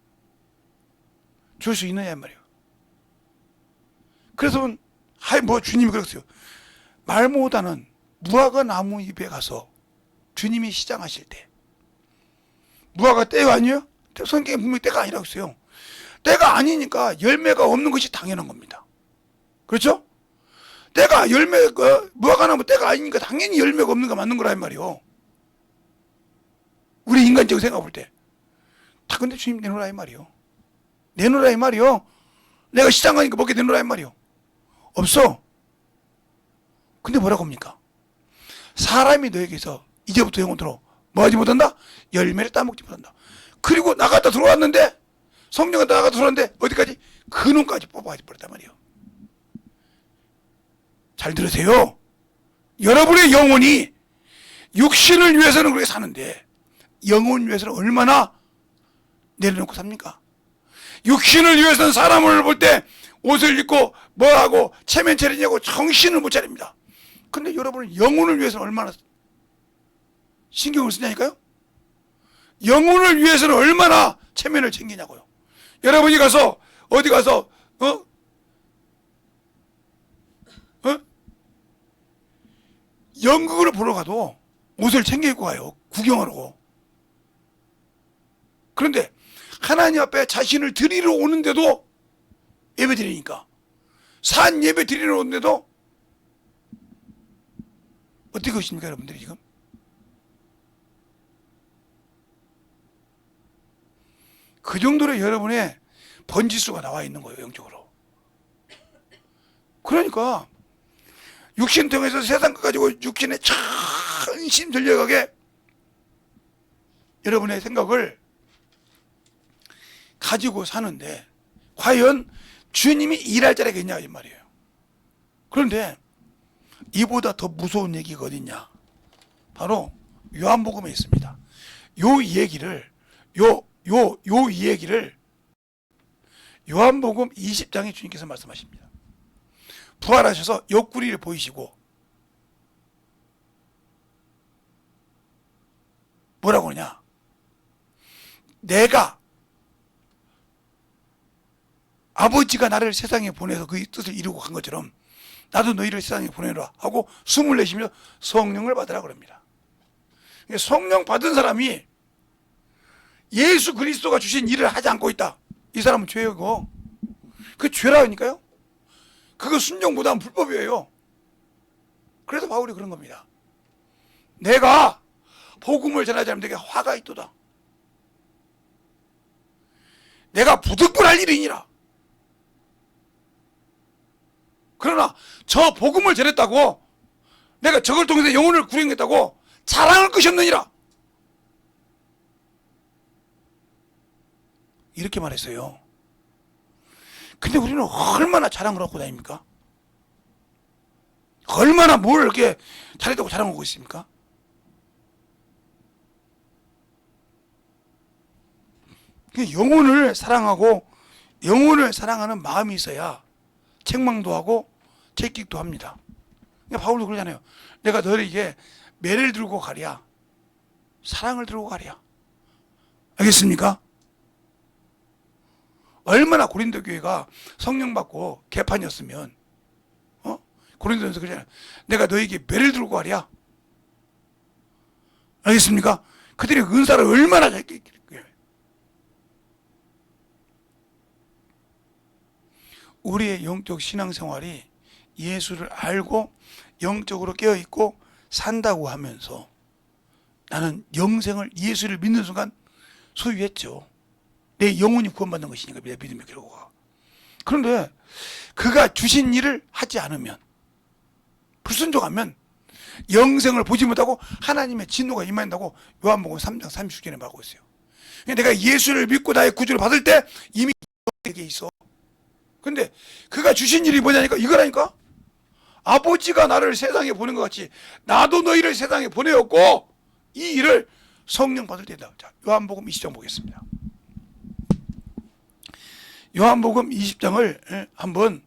줄 수 있느냐 말이에요. 그래서 뭐 주님이 그랬어요. 말 못하는 무화과 나무 잎에 가서 주님이 시장하실 때 무화과 때가 아니에요? 성경에 분명히 때가 아니라고 했어요. 때가 아니니까 열매가 없는 것이 당연한 겁니다. 그렇죠? 때가 무화과 나무 때가 아니니까 당연히 열매가 없는 거 맞는 거란 말이요. 우리 인간적으로 생각해 볼 때. 다 근데 주님 내놓으라 이 말이요. 내놓으라 이 말이요. 내가 시장 가니까 먹게 내놓으라 이 말이요. 없어. 근데 뭐라고 합니까? 사람이 너에게서 이제부터 영원토록 뭐 하지 못한다? 열매를 따먹지 못한다. 그리고 나갔다 들어왔는데 성령이 나갔다 들어왔는데 어디까지? 근원까지 뽑아버렸단 말이에요. 잘 들으세요. 여러분의 영혼이 육신을 위해서는 그렇게 사는데 영혼을 위해서는 얼마나 내려놓고 삽니까? 육신을 위해서는 사람을 볼 때 옷을 입고 뭐하고 체면 차리냐고 정신을 못 차립니다. 근데 여러분은 영혼을 위해서는 얼마나 신경을 쓰냐니까요? 영혼을 위해서는 얼마나 체면을 챙기냐고요. 여러분이 가서 어디 가서 연극을 보러 가도 옷을 챙겨 입고 가요. 구경하라고. 그런데 하나님 앞에 자신을 드리러 오는데도 예배 드리니까 산 예배 드리러 오는데도 어떻게 하십니까 여러분들이 지금? 그 정도로 여러분의 번지수가 나와 있는 거예요. 영적으로. 그러니까 육신 통해서 세상 것 가지고 육신에 전심 들려가게 여러분의 생각을 가지고 사는데 과연 주님이 일할 자리가 있냐 이 말이에요. 그런데 이보다 더 무서운 얘기가 어딨냐? 바로 요한복음에 있습니다. 이 얘기를 요한복음 20장에 주님께서 말씀하십니다. 부활하셔서 옆구리를 보이시고 뭐라고 하냐? 내가 아버지가 나를 세상에 보내서 그 뜻을 이루고 간 것처럼 나도 너희를 세상에 보내라 하고 숨을 내쉬며 성령을 받으라 그럽니다. 성령 받은 사람이 예수 그리스도가 주신 일을 하지 않고 있다. 이 사람은 죄이고 그 죄라니까요. 그거 순종보다는 불법이에요. 그래서 바울이 그런 겁니다. 내가 복음을 전하지 않으면 내게 화가 있도다. 내가 부득불할 일이니라. 그러나 저 복음을 전했다고 내가 저걸 통해서 영혼을 구원했다고 자랑할 것이 없느니라. 이렇게 말했어요. 근데 우리는 얼마나 자랑을 하고 다닙니까? 얼마나 뭘 이렇게 잘했다고 자랑하고 있습니까? 영혼을 사랑하고 영혼을 사랑하는 마음이 있어야 책망도 하고 채찍도 합니다. 그러니까 바울도 그러잖아요. 내가 너에게 매를 들고 가랴 사랑을 들고 가랴. 알겠습니까? 얼마나 고린도 교회가 성령 받고 개판이었으면 고린도전서 그러잖아요. 내가 너에게 매를 들고 가랴. 알겠습니까? 그들이 은사를 얼마나 잘 끼겠어요. 우리의 영적 신앙생활이 예수를 알고 영적으로 깨어있고 산다고 하면서 나는 영생을 예수를 믿는 순간 소유했죠. 내 영혼이 구원받는 것이니까 믿음의 결과가. 그런데 그가 주신 일을 하지 않으면 불순종하면 영생을 보지 못하고 하나님의 진노가 임한다고 요한복음 3장 30절에 말하고 있어요. 내가 예수를 믿고 나의 구주를 받을 때 이미 영생에 있어. 근데 그가 주신 일이 뭐냐니까 이거라니까. 아버지가 나를 세상에 보낸 것 같이 나도 너희를 세상에 보내었고 이 일을 성령 받을 때다. 자, 요한복음 20장 보겠습니다. 요한복음 20장을 한번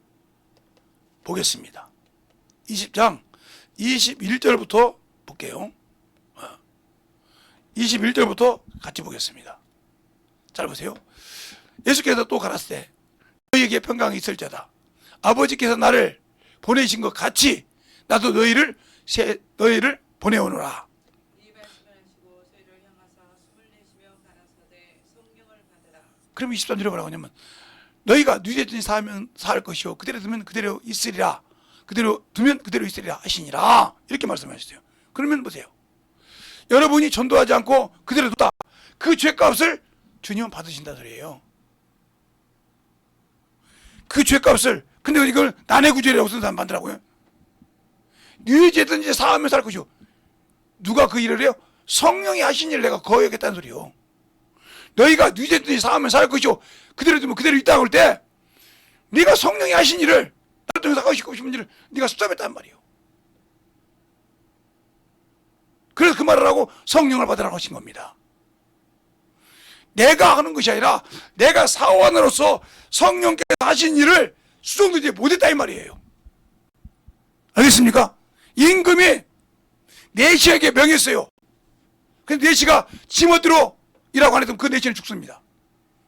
보겠습니다. 20장 21절부터 볼게요. 21절부터 같이 보겠습니다. 잘 보세요. 예수께서 또 가라사대 때 너희에게 평강이 있을 자다. 아버지께서 나를 보내신 것 같이 나도 너희를 보내오노라. 그러면 23절에 뭐라고 하냐면 너희가 누이되든지 사하면 사할 것이요 그대로 두면 그대로 있으리라. 그대로 두면 그대로 있으리라 하시니라. 이렇게 말씀하셨어요. 그러면 보세요. 여러분이 전도하지 않고 그대로 뒀다. 그 죄값을 주님은 받으신다는 소리예요. 그 죄값을. 근데 이걸 난해 구절이라고 쓴 사람 만들라고요. 누이되든지 사하면 살 것이요. 누가 그 일을 해요? 성령이 하신 일을 내가 거역했다는 소리요. 너희가 누이되든지 사하면 살 것이요 그대로 두면 그대로 있다고 할 때 네가 성령이 하신 일을 나를 통해서 하고 싶은 일을 네가 수잡했단 말이에요. 그래서 그 말을 하고 성령을 받으라고 하신 겁니다. 내가 하는 것이 아니라 내가 사원으로서 성령께서 하신 일을 수정되지 못했다 이 말이에요. 알겠습니까? 임금이 내시에게 명했어요. 근데 내시가 지멋대로 이라고 안 했으면 그 내시는 죽습니다.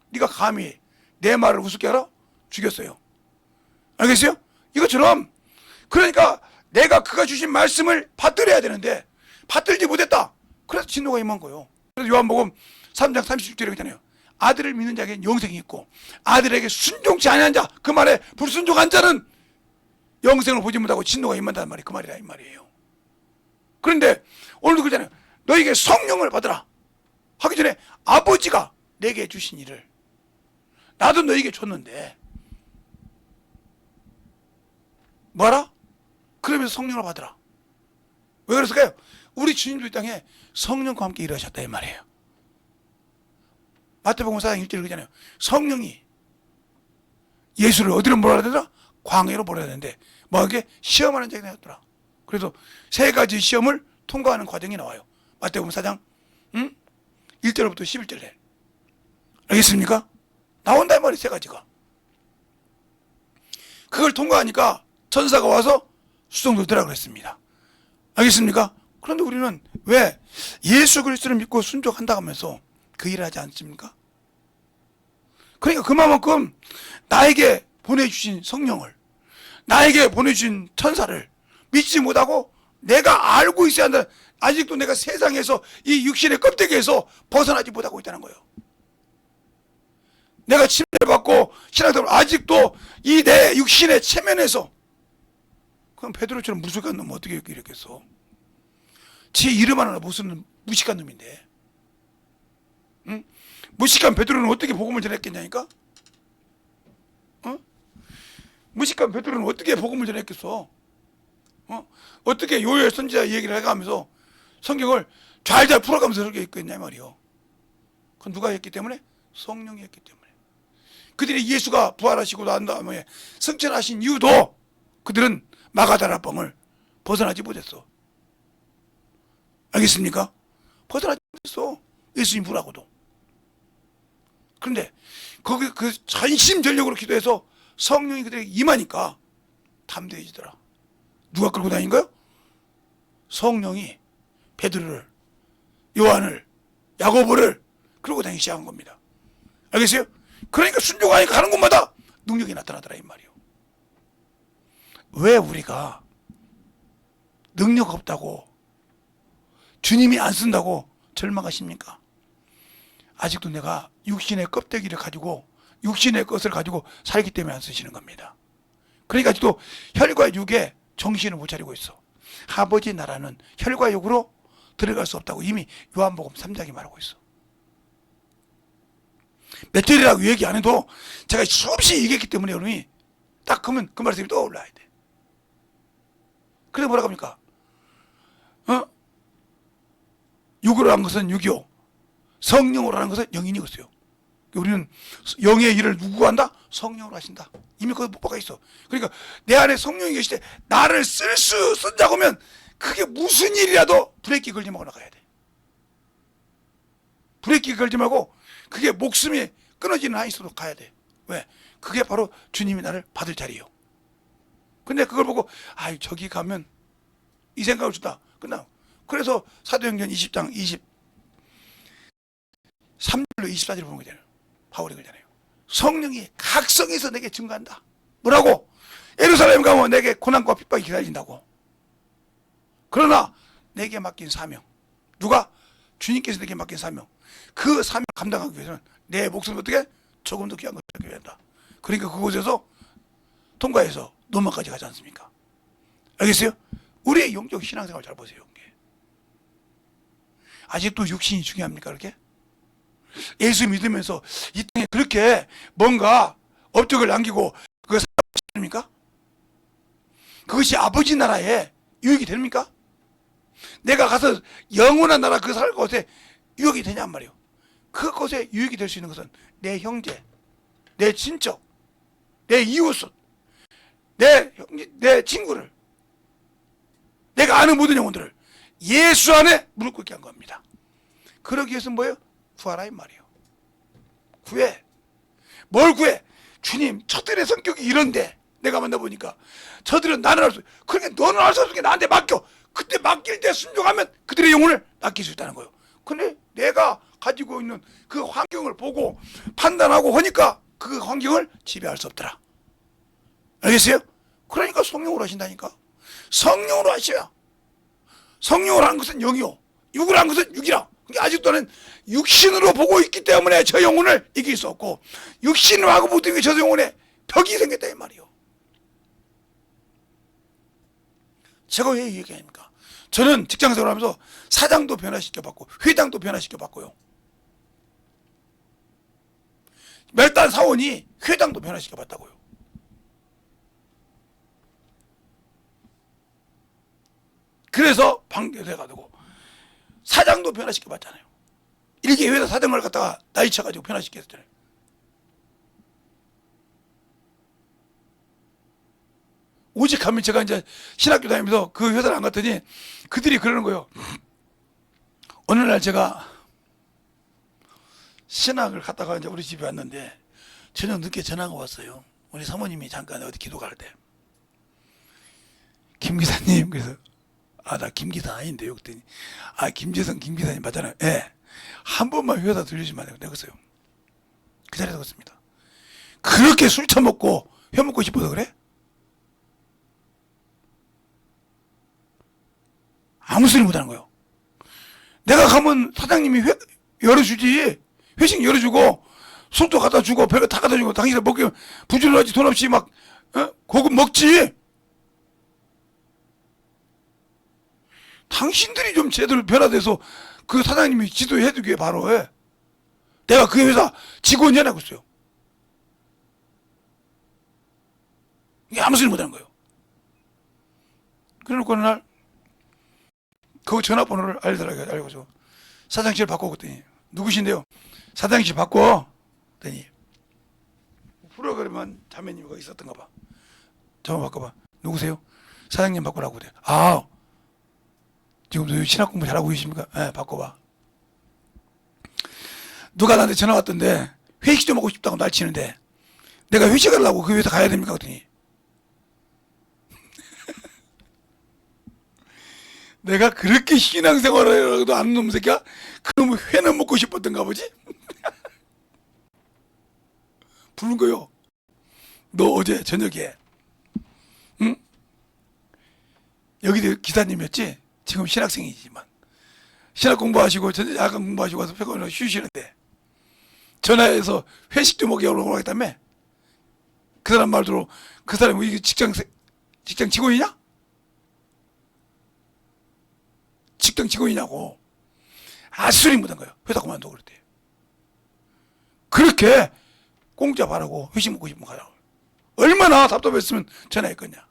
네가 감히 내 말을 우습게 하라? 죽였어요. 알겠어요? 이것처럼 그러니까 내가 그가 주신 말씀을 받들어야 되는데 받들지 못했다. 그래서 진노가 임한 거예요. 그래서 요한복음 3장 36절에 있잖아요. 아들을 믿는 자에게는 영생이 있고 아들에게 순종치 아니한 자, 그 말에 불순종한 자는 영생을 보지 못하고 진노가 임한다는 말이 그 말이라 이 말이에요. 그런데 오늘도 그러잖아요. 너에게 성령을 받으라 하기 전에 아버지가 내게 주신 일을 나도 너에게 줬는데 뭐하라? 그러면서 성령을 받으라. 왜 그랬을까요? 우리 주님도 이 땅에 성령과 함께 일하셨다 이 말이에요. 마태복음 4장 1절에 그러잖아요. 성령이 예수를 어디로 몰아야 되더라? 광야로 몰아야 되는데 뭐하게? 시험하는 자가 되었더라. 그래서 세 가지 시험을 통과하는 과정이 나와요. 마태복음 4장 1절부터 11절에. 알겠습니까? 나온다 이 말이에요. 세 가지가. 그걸 통과하니까 천사가 와서 수송되더라 그랬습니다. 알겠습니까? 그런데 우리는 왜 예수 그리스도를 믿고 순종한다 하면서 그 일을 하지 않습니까? 그러니까 그만큼 나에게 보내주신 성령을, 나에게 보내주신 천사를 믿지 못하고 내가 알고 있어야 한다. 아직도 내가 세상에서 이 육신의 껍데기에서 벗어나지 못하고 있다는 거예요. 내가 침례를 받고 신앙생활을 아직도 이 내 육신의 체면에서 그럼 베드로처럼 무식한 놈은 어떻게 이랬겠어? 지 이름 하나 못 쓰는 무식한 놈인데, 응? 무식한 베드로는 어떻게 복음을 전했겠냐니까? 무식한 베드로는 어떻게 복음을 전했겠어? 어떻게 요엘 선지자 얘기를 해가면서 성경을 잘잘 풀어가면서 그렇게 했겠냐 말이요. 그건 누가 했기 때문에? 성령이 했기 때문에. 그들이 예수가 부활하시고 난 다음에 승천하신 이유도 그들은 마가다라 뻥을 벗어나지 못했어. 알겠습니까? 벗어나지 못했어. 예수님 부라고도. 그런데 거기 그 전심전력으로 기도해서 성령이 그들에게 임하니까 담대해지더라. 누가 끌고 다닌 거요? 성령이 베드로를, 요한을, 야고보를 끌고 다니기 시작한 겁니다. 알겠어요? 그러니까 순종하니까 가는 곳마다 능력이 나타나더라 이 말이요. 왜 우리가 능력 없다고 주님이 안 쓴다고 절망하십니까? 아직도 내가 육신의 껍데기를 가지고 육신의 것을 가지고 살기 때문에 안 쓰시는 겁니다. 그러니까 아직도 혈과 육에 정신을 못 차리고 있어. 아버지 나라는 혈과 육으로 들어갈 수 없다고 이미 요한복음 3장이 말하고 있어. 몇 절이라고 얘기 안 해도 제가 수없이 얘기했기 때문에 여러분이 딱 그러면 그 말씀이 떠올라야 돼. 그래 뭐라고 합니까? 육으로 한 것은 육이요, 성령으로 하는 것은 영이니었어요. 우리는 영의 일을 누구가 한다? 성령으로 하신다. 이미 거기 못 박아 있어. 그러니까 내 안에 성령이 계실 때 나를 쓴다고 하면 그게 무슨 일이라도 브레이크 걸지 말고 나가야 돼. 브레이크 걸지 말고 그게 목숨이 끊어지는 한이 있어도 가야 돼. 왜? 그게 바로 주님이 나를 받을 자리예요. 근데 그걸 보고 저기 가면 이 생각을 준다. 끝나. 그래서 사도행전 20장 23절로 24절을 보는 거잖아요. 바울이 그러잖아요. 성령이 각성해서 내게 증거한다. 뭐라고? 예루살렘 가면 내게 고난과 핍박이 기다린다고. 그러나 내게 맡긴 사명. 누가? 주님께서 내게 맡긴 사명. 그 사명 감당하기 위해서는 내 목숨을 어떻게? 조금 더 귀한 것을 찾기 위한다. 그러니까 그곳에서 통과해서 노마까지 가지 않습니까? 알겠어요? 우리의 영적 신앙생활 잘 보세요. 아직도 육신이 중요합니까? 그렇게? 예수 믿으면서 이 땅에 그렇게 뭔가 업적을 남기고 그거 살습니까? 그것이 아버지 나라에 유익이 됩니까? 내가 가서 영원한 나라 그 살 곳에 유익이 되냔 말이에요. 그곳에 유익이 될 수 있는 것은 내 형제, 내 친척, 내 이웃을, 내 친구를, 내가 아는 모든 영혼들을 예수 안에 무릎 꿇게 한 겁니다. 그러기 위해서는 뭐예요? 구하라 이 말이에요. 구해. 뭘 구해? 주님, 저들의 성격이 이런데 내가 만나보니까 저들은 나는 알 수, 그러니까 너는 알 수 없으니까 나한테 맡겨. 그때 맡길 때 순종하면 그들의 영혼을 낚일 수 있다는 거예요. 근데 내가 가지고 있는 그 환경을 보고 판단하고 하니까 그 환경을 지배할 수 없더라. 알겠어요? 그러니까 성령으로 하신다니까. 성령으로 하셔야. 성령으로 한 것은 영이요, 육으로 한 것은 육이라. 그러니까 아직도 는 육신으로 보고 있기 때문에 저 영혼을 이길 수 없고, 육신으로 하고 못 이기고 저 영혼에 벽이 생겼다 이 말이요. 제가 왜 얘기합니까? 저는 직장생활 하면서 사장도 변화시켜봤고 회장도 변화시켜봤고요. 멸단 사원이 회장도 변화시켜봤다고요. 그래서 방대가 되고 사장도 변화시켜봤잖아요. 일개 회사 사장을 갖다가 나이 쳐가지고 변화시켰잖아요. 오직하면 제가 이제 신학교 다니면서 그 회사를 안 갔더니 그들이 그러는 거예요. 어느 날 제가 신학을 갔다가 이제 우리 집에 왔는데 저녁 늦게 전화가 왔어요. 우리 사모님이 잠깐 어디 기도 갈 때. 김 기사님, 그래서 나 김 기사 아닌데요. 그랬더니 김재성 김 기사님 맞잖아요. 예. 한 번만 회사 들리지만 내가 그랬어요. 그 자리에서 그랬습니다. 그렇게 술 처먹고 회 먹고 싶어서 그래? 아무 소리 못하는 거예요. 내가 가면 사장님이 열어주지. 회식 열어주고 술도 갖다 주고 별거 다 갖다 주고 당신을 먹기 부지런하지. 돈 없이 막 고급 먹지. 당신들이 좀 제대로 변화돼서 그 사장님이 지도해주기에 바로 해. 내가 그 회사 직원이 하고 있어요. 이게 아무 소리 못하는 거예요. 그래놓고 어느 날 그 전화번호를 알더라고요. 알고서 사장실 바꿔 그랬더니 누구신데요? 사장실 바꿔 그랬더니 프로그램은 자매님이 거기 있었던가 봐. 전화 바꿔봐. 누구세요? 사장님 바꾸라고 그래. 지금도 신학 공부 잘하고 계십니까? 네, 바꿔봐. 누가 나한테 전화 왔던데 회식 좀 하고 싶다고 날 치는데 내가 회식하려고 그 회사 가야 됩니까? 그랬더니 내가 그렇게 신앙생활을 해도 안 놈 새끼야? 그놈 회는 먹고 싶었던가 보지? 부른 거요. 너 어제 저녁에 응? 여기도 기사님이었지? 지금 신학생이지만 신학 공부하시고 야간 공부하시고 와서 회관으로 쉬시는데 전화해서 회식 좀 먹으려고 하겠다며? 그 사람 말대로 그 사람이 이게 직장 직원이냐? 직장 직원이냐고. 소리 못한 거예요. 회사 그만두고 그랬대. 그렇게 공짜 바라고 회식 먹고 싶으면 가라고. 얼마나 답답했으면 전화했겠냐.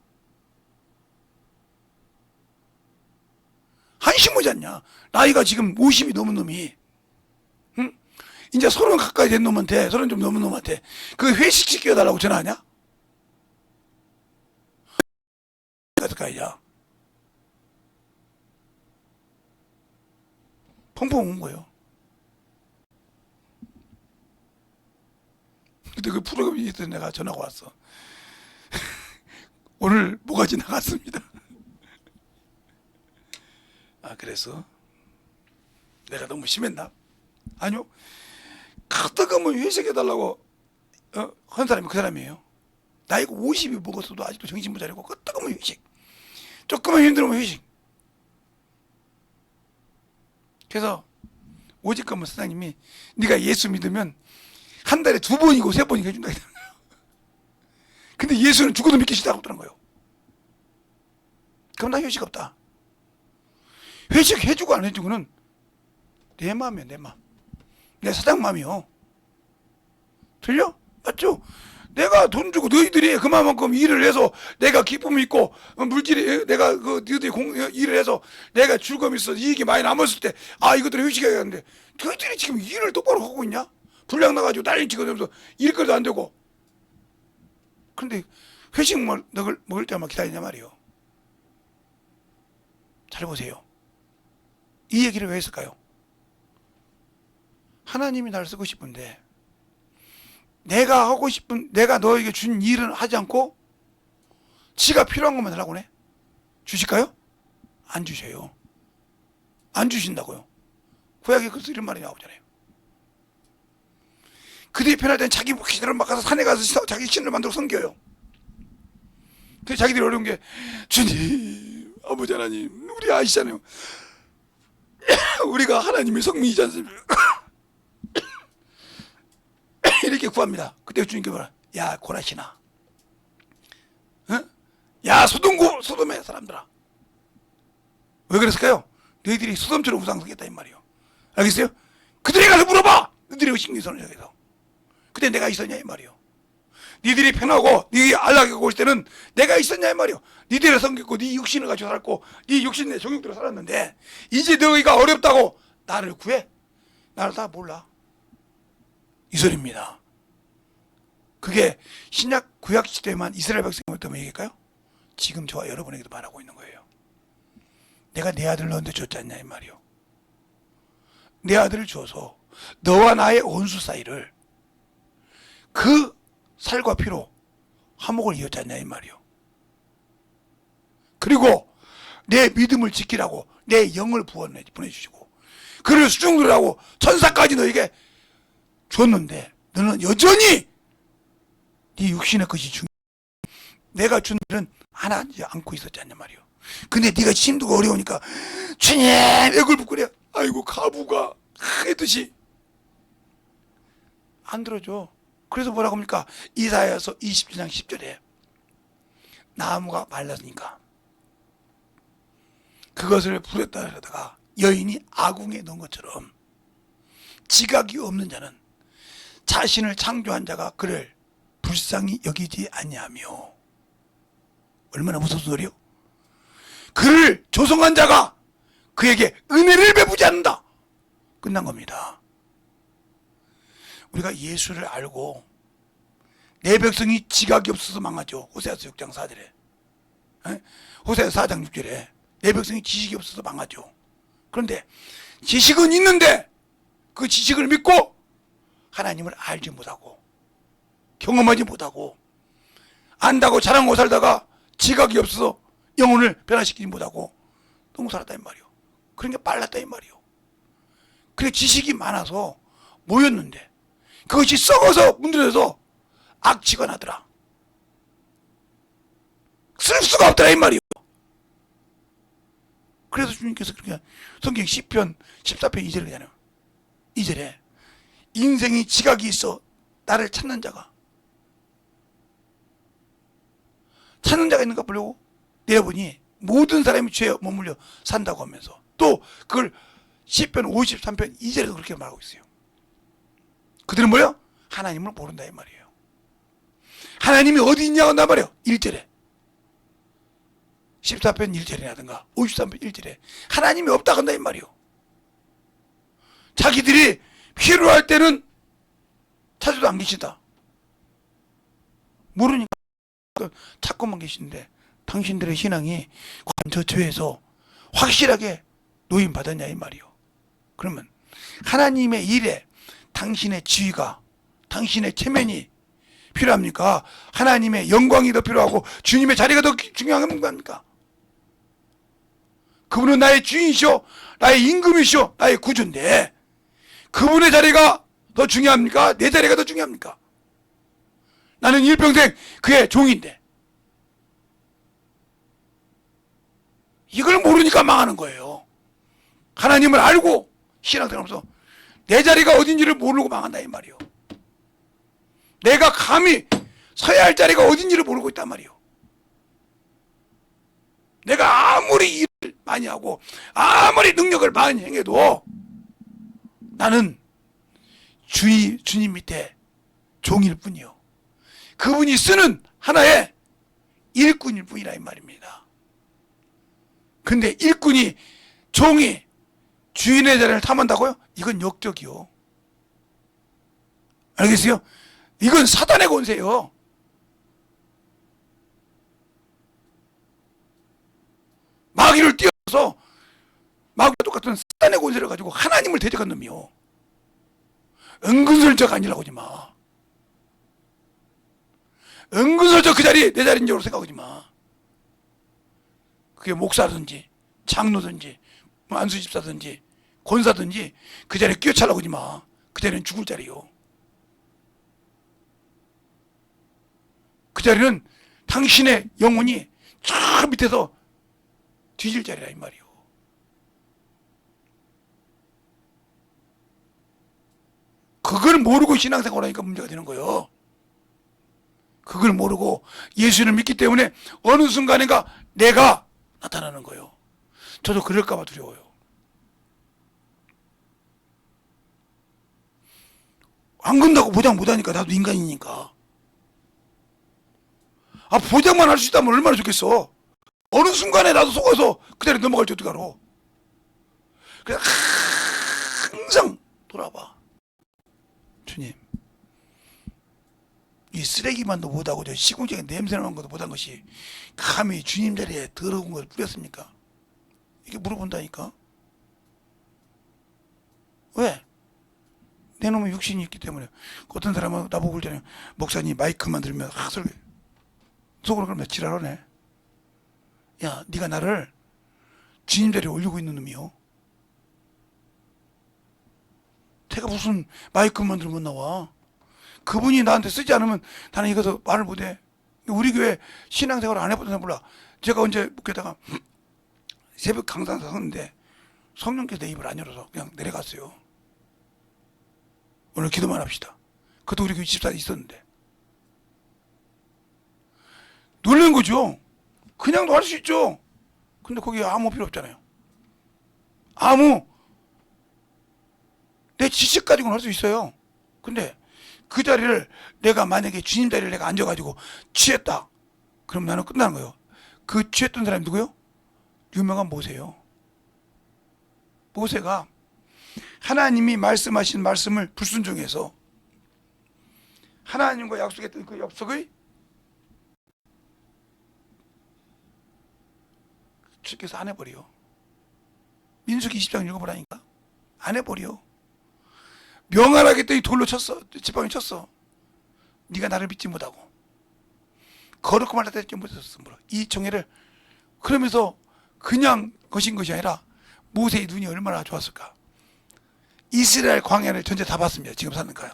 한심하지 않냐. 나이가 지금 50이 넘은 놈이 응? 이제 30 가까이 된 놈한테 30 좀 넘은 놈한테 그 회식 시켜달라고 전화하냐? 가까이야. 펑펑 온 거예요. 근데 그 프로그램이 있던 내가 전화가 왔어. 오늘 뭐가지 나갔습니다. 그래서 내가 너무 심했나? 아니요. 가뜩하면 회식해달라고 한 사람이 그 사람이에요. 나이가 50이 먹었어도 아직도 정신 못 차리고 가뜩하면 회식. 조금만 힘들면 회식. 그래서 오직 가면 사장님이 네가 예수 믿으면 한 달에 2번이고 3번이고 해준다. 근데 예수는 죽어도 믿기 싫다고 하더라는 거예요. 그럼 나 회식 없다. 회식 해주고 안 해주고는 내 마음이야, 내 마음. 내 사장 마음이요. 틀려? 맞죠? 내가 돈 주고 너희들이 그만큼 일을 해서 내가 기쁨이 있고 물질이 내가 너희들이 일을 해서 내가 즐거움이 있어 이익이 많이 남았을 때 이것들이 회식해야겠는데 너희들이 지금 일을 똑바로 하고 있냐? 불량 나가지고 난리 치고 그러면서 일거리도 안 되고. 그런데 회식 먹을 때만 기다리냐 말이요. 잘 보세요. 이 얘기를 왜 했을까요? 하나님이 나를 쓰고 싶은데 내가 하고 싶은 내가 너에게 준 일은 하지 않고 지가 필요한 것만 하려고 해? 주실까요? 안 주셔요. 안 주신다고요. 구약에 그래서 이런 말이 나오잖아요. 그들이 편할 땐 자기 신을 막 가서 산에 가서 자기 신을 만들고 섬겨요. 근데 자기들이 어려운 게 주님, 아버지 하나님, 우리 아시잖아요. 우리가 하나님의 성민이지 않습니까? 이렇게 구합니다. 그때 주님께 뭐라? 야 고라시나, 야 소돔의 사람들아. 왜 그랬을까요? 너희들이 소돔처럼 우상숭했다 이 말이요. 알겠어요? 그들에게 가서 물어봐. 너희들이 의식이 있었냐 해서. 그때 내가 있었냐 이 말이요. 니들이 편하고 니들이 안락하게 오실 때는 내가 있었냐 이 말이요. 니들을 섬겼고 니 육신을 가지고 살았고 니 육신 내 정욕대로 살았는데 이제 너희가 어렵다고 나를 구해? 나를 다 몰라. 이 소리입니다. 그게 신약 구약 시대만 이스라엘 백성이 때문에 얘기할까요? 지금 저와 여러분에게도 말하고 있는 거예요. 내가 내 아들을 너한테 줬지 않냐 이 말이요. 내 아들을 줘서 너와 나의 원수 사이를 그 살과 피로 화목을 이었지 않냐 이 말이요. 그리고 내 믿음을 지키라고 내 영을 보내주시고 그를 수중들하고 천사까지 너에게 줬는데 너는 여전히 네 육신의 것이 내가 준 일은 하나 안고 있었지 않냐 말이요. 근데 네가 힘들고 어려우니까 주님 애걸 부끄려 아이고 가부가 해듯이 안 들어줘. 그래서 뭐라고 합니까? 이사야서 27장 10절에 나무가 말랐으니까 그것을 불에 따르다가 여인이 아궁에 넣은 것처럼 지각이 없는 자는 자신을 창조한 자가 그를 불쌍히 여기지 아니하며. 얼마나 무서운 소리요? 그를 조성한 자가 그에게 은혜를 베푸지 않는다. 끝난 겁니다. 우리가 예수를 알고 내 백성이 지각이 없어서 망하죠. 호세아서 6장 4절에 호세아서 4장 6절에 내 백성이 지식이 없어서 망하죠. 그런데 지식은 있는데 그 지식을 믿고 하나님을 알지 못하고 경험하지 못하고 안다고 자랑하고 살다가 지각이 없어서 영혼을 변화시키지 못하고 너무 살았다 이 말이요. 그러니까 빨랐다 이 말이요. 그래 지식이 많아서 모였는데 그것이 썩어서 문드러져서 악취가 나더라. 쓸 수가 없더라 이 말이요. 그래서 주님께서 그렇게 성경 10편 14편 2절에 그러잖아요. 2절에 인생이 지각이 있어 나를 찾는 자가 있는가 보려고 내려보니 모든 사람이 죄에 머물려 산다고 하면서 또 그걸 10편 53편 2절에도 그렇게 말하고 있어요. 그들은 뭐예요? 하나님을 모른다 이 말이에요. 하나님이 어디 있냐고 한단 말이에요. 1절에 14편 1절이라든가 53편 1절에 하나님이 없다 한다 이 말이에요. 자기들이 필요할 때는 찾아도 안 계신다. 모르니까 찾고만 계시는데 당신들의 신앙이 과연 저 죄에서 확실하게 노임받았냐 이 말이요. 그러면 하나님의 일에 당신의 지위가 당신의 체면이 필요합니까? 하나님의 영광이 더 필요하고 주님의 자리가 더 중요한 겁니까? 그분은 나의 주인이시오 나의 임금이시오 나의 구주인데 그분의 자리가 더 중요합니까? 내 자리가 더 중요합니까? 나는 일평생 그의 종인데 이걸 모르니까 망하는 거예요. 하나님을 알고 신앙생활하면서 내 자리가 어딘지를 모르고 망한다 이 말이요. 내가 감히 서야 할 자리가 어딘지를 모르고 있단 말이에요. 내가 아무리 일을 많이 하고 아무리 능력을 많이 행해도 나는 주님 밑에 종일 뿐이요. 그분이 쓰는 하나의 일꾼일 뿐이라 이 말입니다. 근데 일꾼이 종이 주인의 자리를 탐한다고요? 이건 역적이요. 알겠어요? 이건 사단의 권세요. 마귀를 띄어서 마귀와 똑같은 사단의 권세를 가지고 하나님을 대적한 놈이요. 은근슬쩍 아니라고 하지 마. 은근슬쩍 그 자리 내 자리인 줄 생각하지 마. 그게 목사든지 장로든지 안수집사든지 권사든지 그 자리에 끼어차려고 하지 마. 그 자리는 죽을 자리요. 그 자리는 당신의 영혼이 저 밑에서 뒤질 자리라 이 말이요. 그걸 모르고 신앙생활 하니까 문제가 되는 거예요. 그걸 모르고 예수를 믿기 때문에 어느 순간인가 내가 나타나는 거예요. 저도 그럴까봐 두려워요. 안 건다고 보장 못하니까. 나도 인간이니까. 보장만 할 수 있다면 얼마나 좋겠어. 어느 순간에 나도 속아서 그 자리에 넘어갈지 어떡하러. 그래서 항상 돌아봐. 주님, 이 쓰레기만도 못하고 저 시궁창에 냄새나는 것도 못한 것이 감히 주님 자리에 더러운 걸 뿌렸습니까? 이렇게 물어본다니까. 왜? 내 놈의 육신이 있기 때문에. 어떤 사람은 나보고 그러잖아요. 목사님 마이크만 들으면 속으로 그러면 지랄하네. 야, 네가 나를 주님 자리에 올리고 있는 놈이요. 제가 무슨 마이크만 들으면 나와. 그분이 나한테 쓰지 않으면 나는 이것도 말을 못해. 우리 교회 신앙생활 안 해보던 사람 몰라. 제가 언제 묵게다가 새벽 강단에서 하는데 성령께서 내 입을 안 열어서 그냥 내려갔어요. 오늘 기도만 합시다. 그것도 우리 교회 집사에 있었는데. 놀란 거죠. 그냥도 할 수 있죠. 근데 거기에 아무 필요 없잖아요. 내 지식 가지고는 할 수 있어요. 근데 그 자리를 내가 만약에 주님 자리를 내가 앉아가지고 취했다. 그럼 나는 끝나는 거예요. 그 취했던 사람이 누구요? 유명한 모세요. 모세가 하나님이 말씀하신 말씀을 불순종해서 하나님과 약속했던 그 약속의 주께서 안 해버려. 민수기 20장 읽어보라니까. 안 해버려. 명하라겠더니 돌로 쳤어. 지팡이 쳤어. 네가 나를 믿지 못하고 거룩고 말하다 했지 못했어. 이 정예를 그러면서 그냥 거신 것이 아니라 모세의 눈이 얼마나 좋았을까. 이스라엘 광야를 전체 다 봤습니다. 지금 사는가요?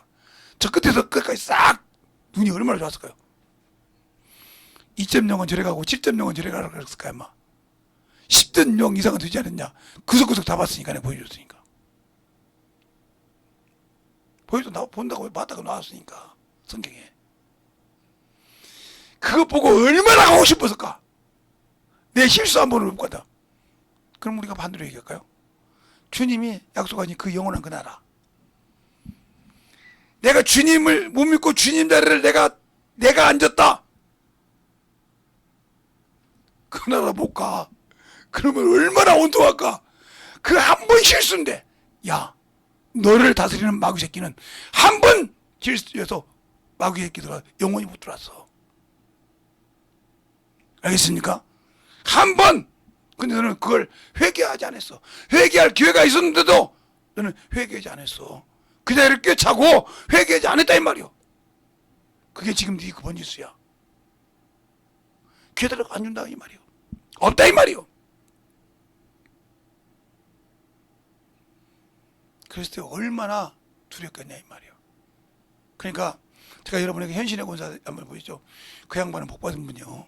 저 끝에서 끝까지 싹 눈이 얼마나 좋았을까요? 2.0은 저래 가고 7.0은 저래 가라고 그랬을까요? 아마 10.0 이상은 되지 않았냐. 구석구석 다 봤으니까. 내가 보여줬으니까. 나 본다고 봤다고 나왔으니까. 성경에. 그거 보고 얼마나 가고 싶었을까. 내 실수 한 번을 못 간다. 그럼 우리가 반대로 얘기할까요? 주님이 약속하니 그 영원한 그 나라. 내가 주님을 못 믿고 주님 자리를 내가 앉았다. 그 나라 못 가. 그러면 얼마나 온통할까. 그 한 번 실수인데. 야, 너를 다스리는 마귀 새끼는 한 번 실수해서 마귀 새끼들아 영원히 못 들어왔어. 알겠습니까? 한 번. 근데 너는 그걸 회개하지 않았어. 회개할 기회가 있었는데도 너는 회개하지 않았어. 그 자리를 꿰차고 회개하지 않았다 이 말이오. 그게 지금 네 번지수야. 기회를 안 준다 이 말이오. 없다 이 말이오. 그랬을 때 얼마나 두렵겠냐 이 말이오. 그러니까 제가 여러분에게 현신의 권사 한번 보시죠. 그 양반은 복받은 분이요.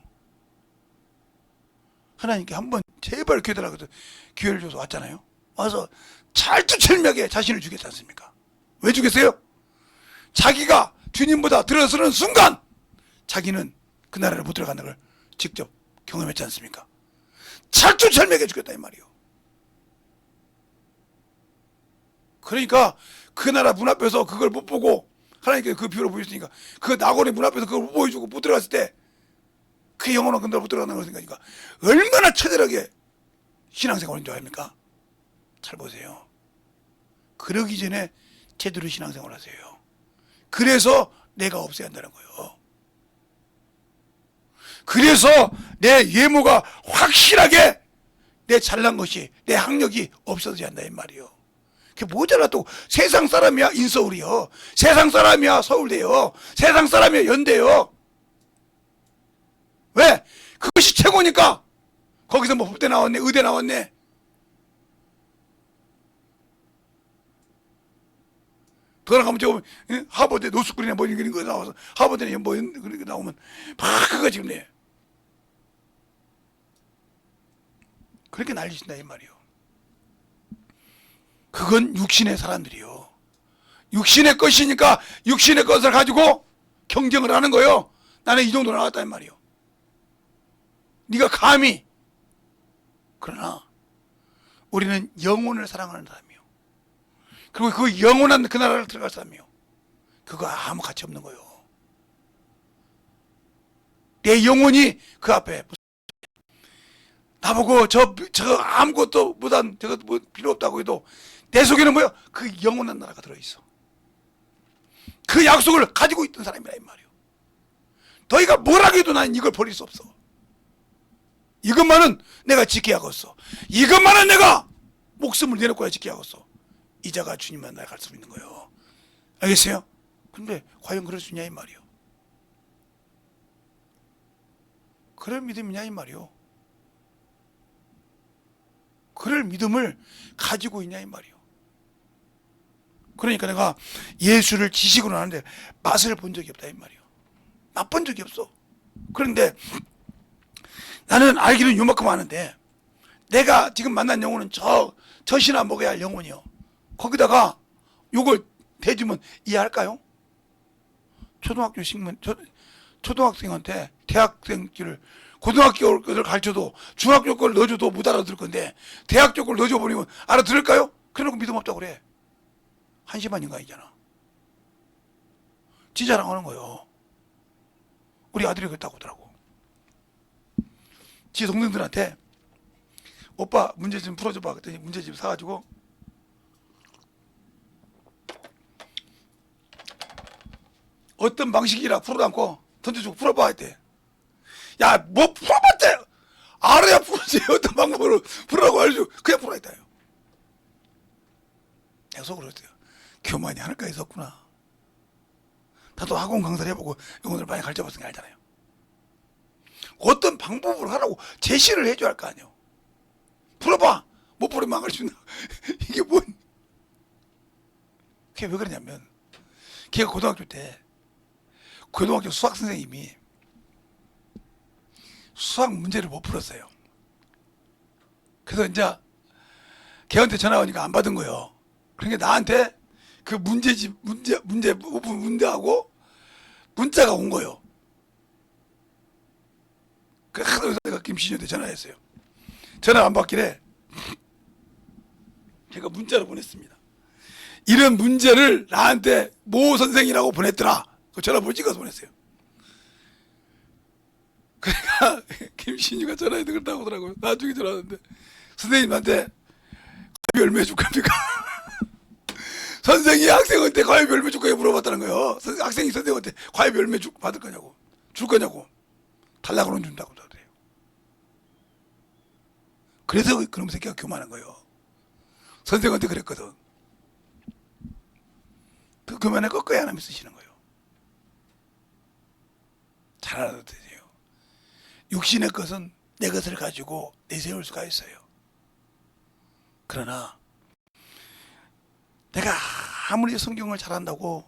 하나님께 한번 제발 기회달라고 해서 기회를 줘서 왔잖아요. 와서 찰투철미하게 자신을 주겠지 않습니까? 왜 주겠어요? 자기가 주님보다 들어서는 순간 자기는 그 나라를 못 들어간다는 걸 직접 경험했지 않습니까? 철두철미하게 죽였다 이 말이요. 그러니까 그 나라 문 앞에서 그걸 못 보고 하나님께서 그 비유를 보여주니까 그 낙원의 문 앞에서 그걸 못 보여주고 못 들어갔을 때 그 영혼은 그 나라 못 들어간다는 걸 생각하니까 얼마나 처절하게 신앙생활인 줄 아닙니까? 잘 보세요. 그러기 전에 제대로 신앙생활 하세요. 그래서 내가 없어야 한다는 거예요. 그래서 내 외모가 확실하게 내 잘난 것이 내 학력이 없어져야 한다 이 말이에요. 그게 모자라 또 세상 사람이야 인서울이요. 세상 사람이야 서울대요. 세상 사람이야 연대요. 왜? 그것이 최고니까. 거기서 뭐 법대 나왔네 의대 나왔네. 돌아가면 저 하버드 노스쿨이나 뭐 이런 거 나와서 하버드나 뭐 그런 거 나오면 막 그거 지금 내 그렇게 난리친다 이 말이요. 그건 육신의 사람들이요. 육신의 것이니까 육신의 것을 가지고 경쟁을 하는 거요. 나는 이 정도 나왔다 이 말이요. 네가 감히. 그러나 우리는 영혼을 사랑하는 사람이요. 그리고 그 영원한 그 나라를 들어갈 사람이요. 그거 아무 가치 없는 거요. 내 영혼이 그 앞에 나보고 저 아무것도 못한 저거 뭐 필요 없다고 해도 내 속에는 뭐야? 그 영원한 나라가 들어있어. 그 약속을 가지고 있던 사람이라 이 말이요. 너희가 뭐라고 해도 난 이걸 버릴 수 없어. 이것만은 내가 지켜야겠어. 이것만은 내가 목숨을 내놓고야 지켜야겠어. 이자가 주님만 나갈 수 있는 거예요. 알겠어요? 근데 과연 그럴 수 있냐 이 말이요. 그럴 믿음이냐 이 말이요. 그럴 믿음을 가지고 있냐 이 말이요. 그러니까 내가 예수를 지식으로 하는데 맛을 본 적이 없다 이 말이요. 맛본 적이 없어. 그런데 나는 알기는 요만큼 아는데 내가 지금 만난 영혼은 젖이나 먹어야 할 영혼이요. 거기다가 요걸 대주면 이해할까요? 초등학교 식문 초등학생한테 대학생들을 고등학교 거를 가르쳐도 중학교 거를 넣어줘도 못 알아들을 건데 대학교 거를 넣어줘 버리면 알아들을까요? 그래놓고 믿음 없다고 그래. 한심한 인간이잖아. 지 자랑하는 거예요. 우리 아들이 그랬다고 하더라고. 지 동생들한테 오빠 문제 좀 풀어줘봐 그랬더니 문제집 사가지고 어떤 방식이라 풀어도 않고 던져주고 풀어봐 했대. 야 뭐 풀어봤대. 알아야 풀어지. 어떤 방법으로 풀으라고 알죠. 그냥 풀어 했다요. 내가 속으로 했어요. 교만이 하늘까지 있었구나. 나도 학원 강사를 해보고 영혼을 많이 가르쳐봤으니까 알잖아요. 어떤 방법으로 하라고 제시를 해줘야 할 거 아니에요. 풀어봐. 못 풀으면 안 가르친다. 이게 뭔. 그게 왜 그러냐면 걔가 고등학교 때 고등학교 수학 선생님이 수학 문제를 못 풀었어요. 그래서 이제 걔한테 전화 오니까 안 받은 거예요. 그러니까 나한테 그 문제하고 문자가 온 거예요. 그래서 내가 김신현한테 전화했어요. 전화 안 받길래 제가 문자를 보냈습니다. 이런 문제를 나한테 모 선생이라고 보냈더라. 그 전화번호 찍어서 보냈어요. 그러니까 김신유가 전화해도 그렇다고 하더라고요. 나중에 전화하는데 선생님한테 과외비 얼마 해줄 겁니까? 선생이 학생한테 과외비 얼마 줄 거냐 물어봤다는 거예요. 학생이 선생한테 과외비 얼마 받을 거냐고 줄 거냐고 달라고는 준다고 그래요. 그래서 그놈 새끼가 교만한 거예요. 선생한테 그랬거든. 그 교만을 꺾어야 하나님 쓰시는 거예요. 잘 알아두세요. 육신의 것은 내 것을 가지고 내세울 수가 있어요. 그러나 내가 아무리 성경을 잘한다고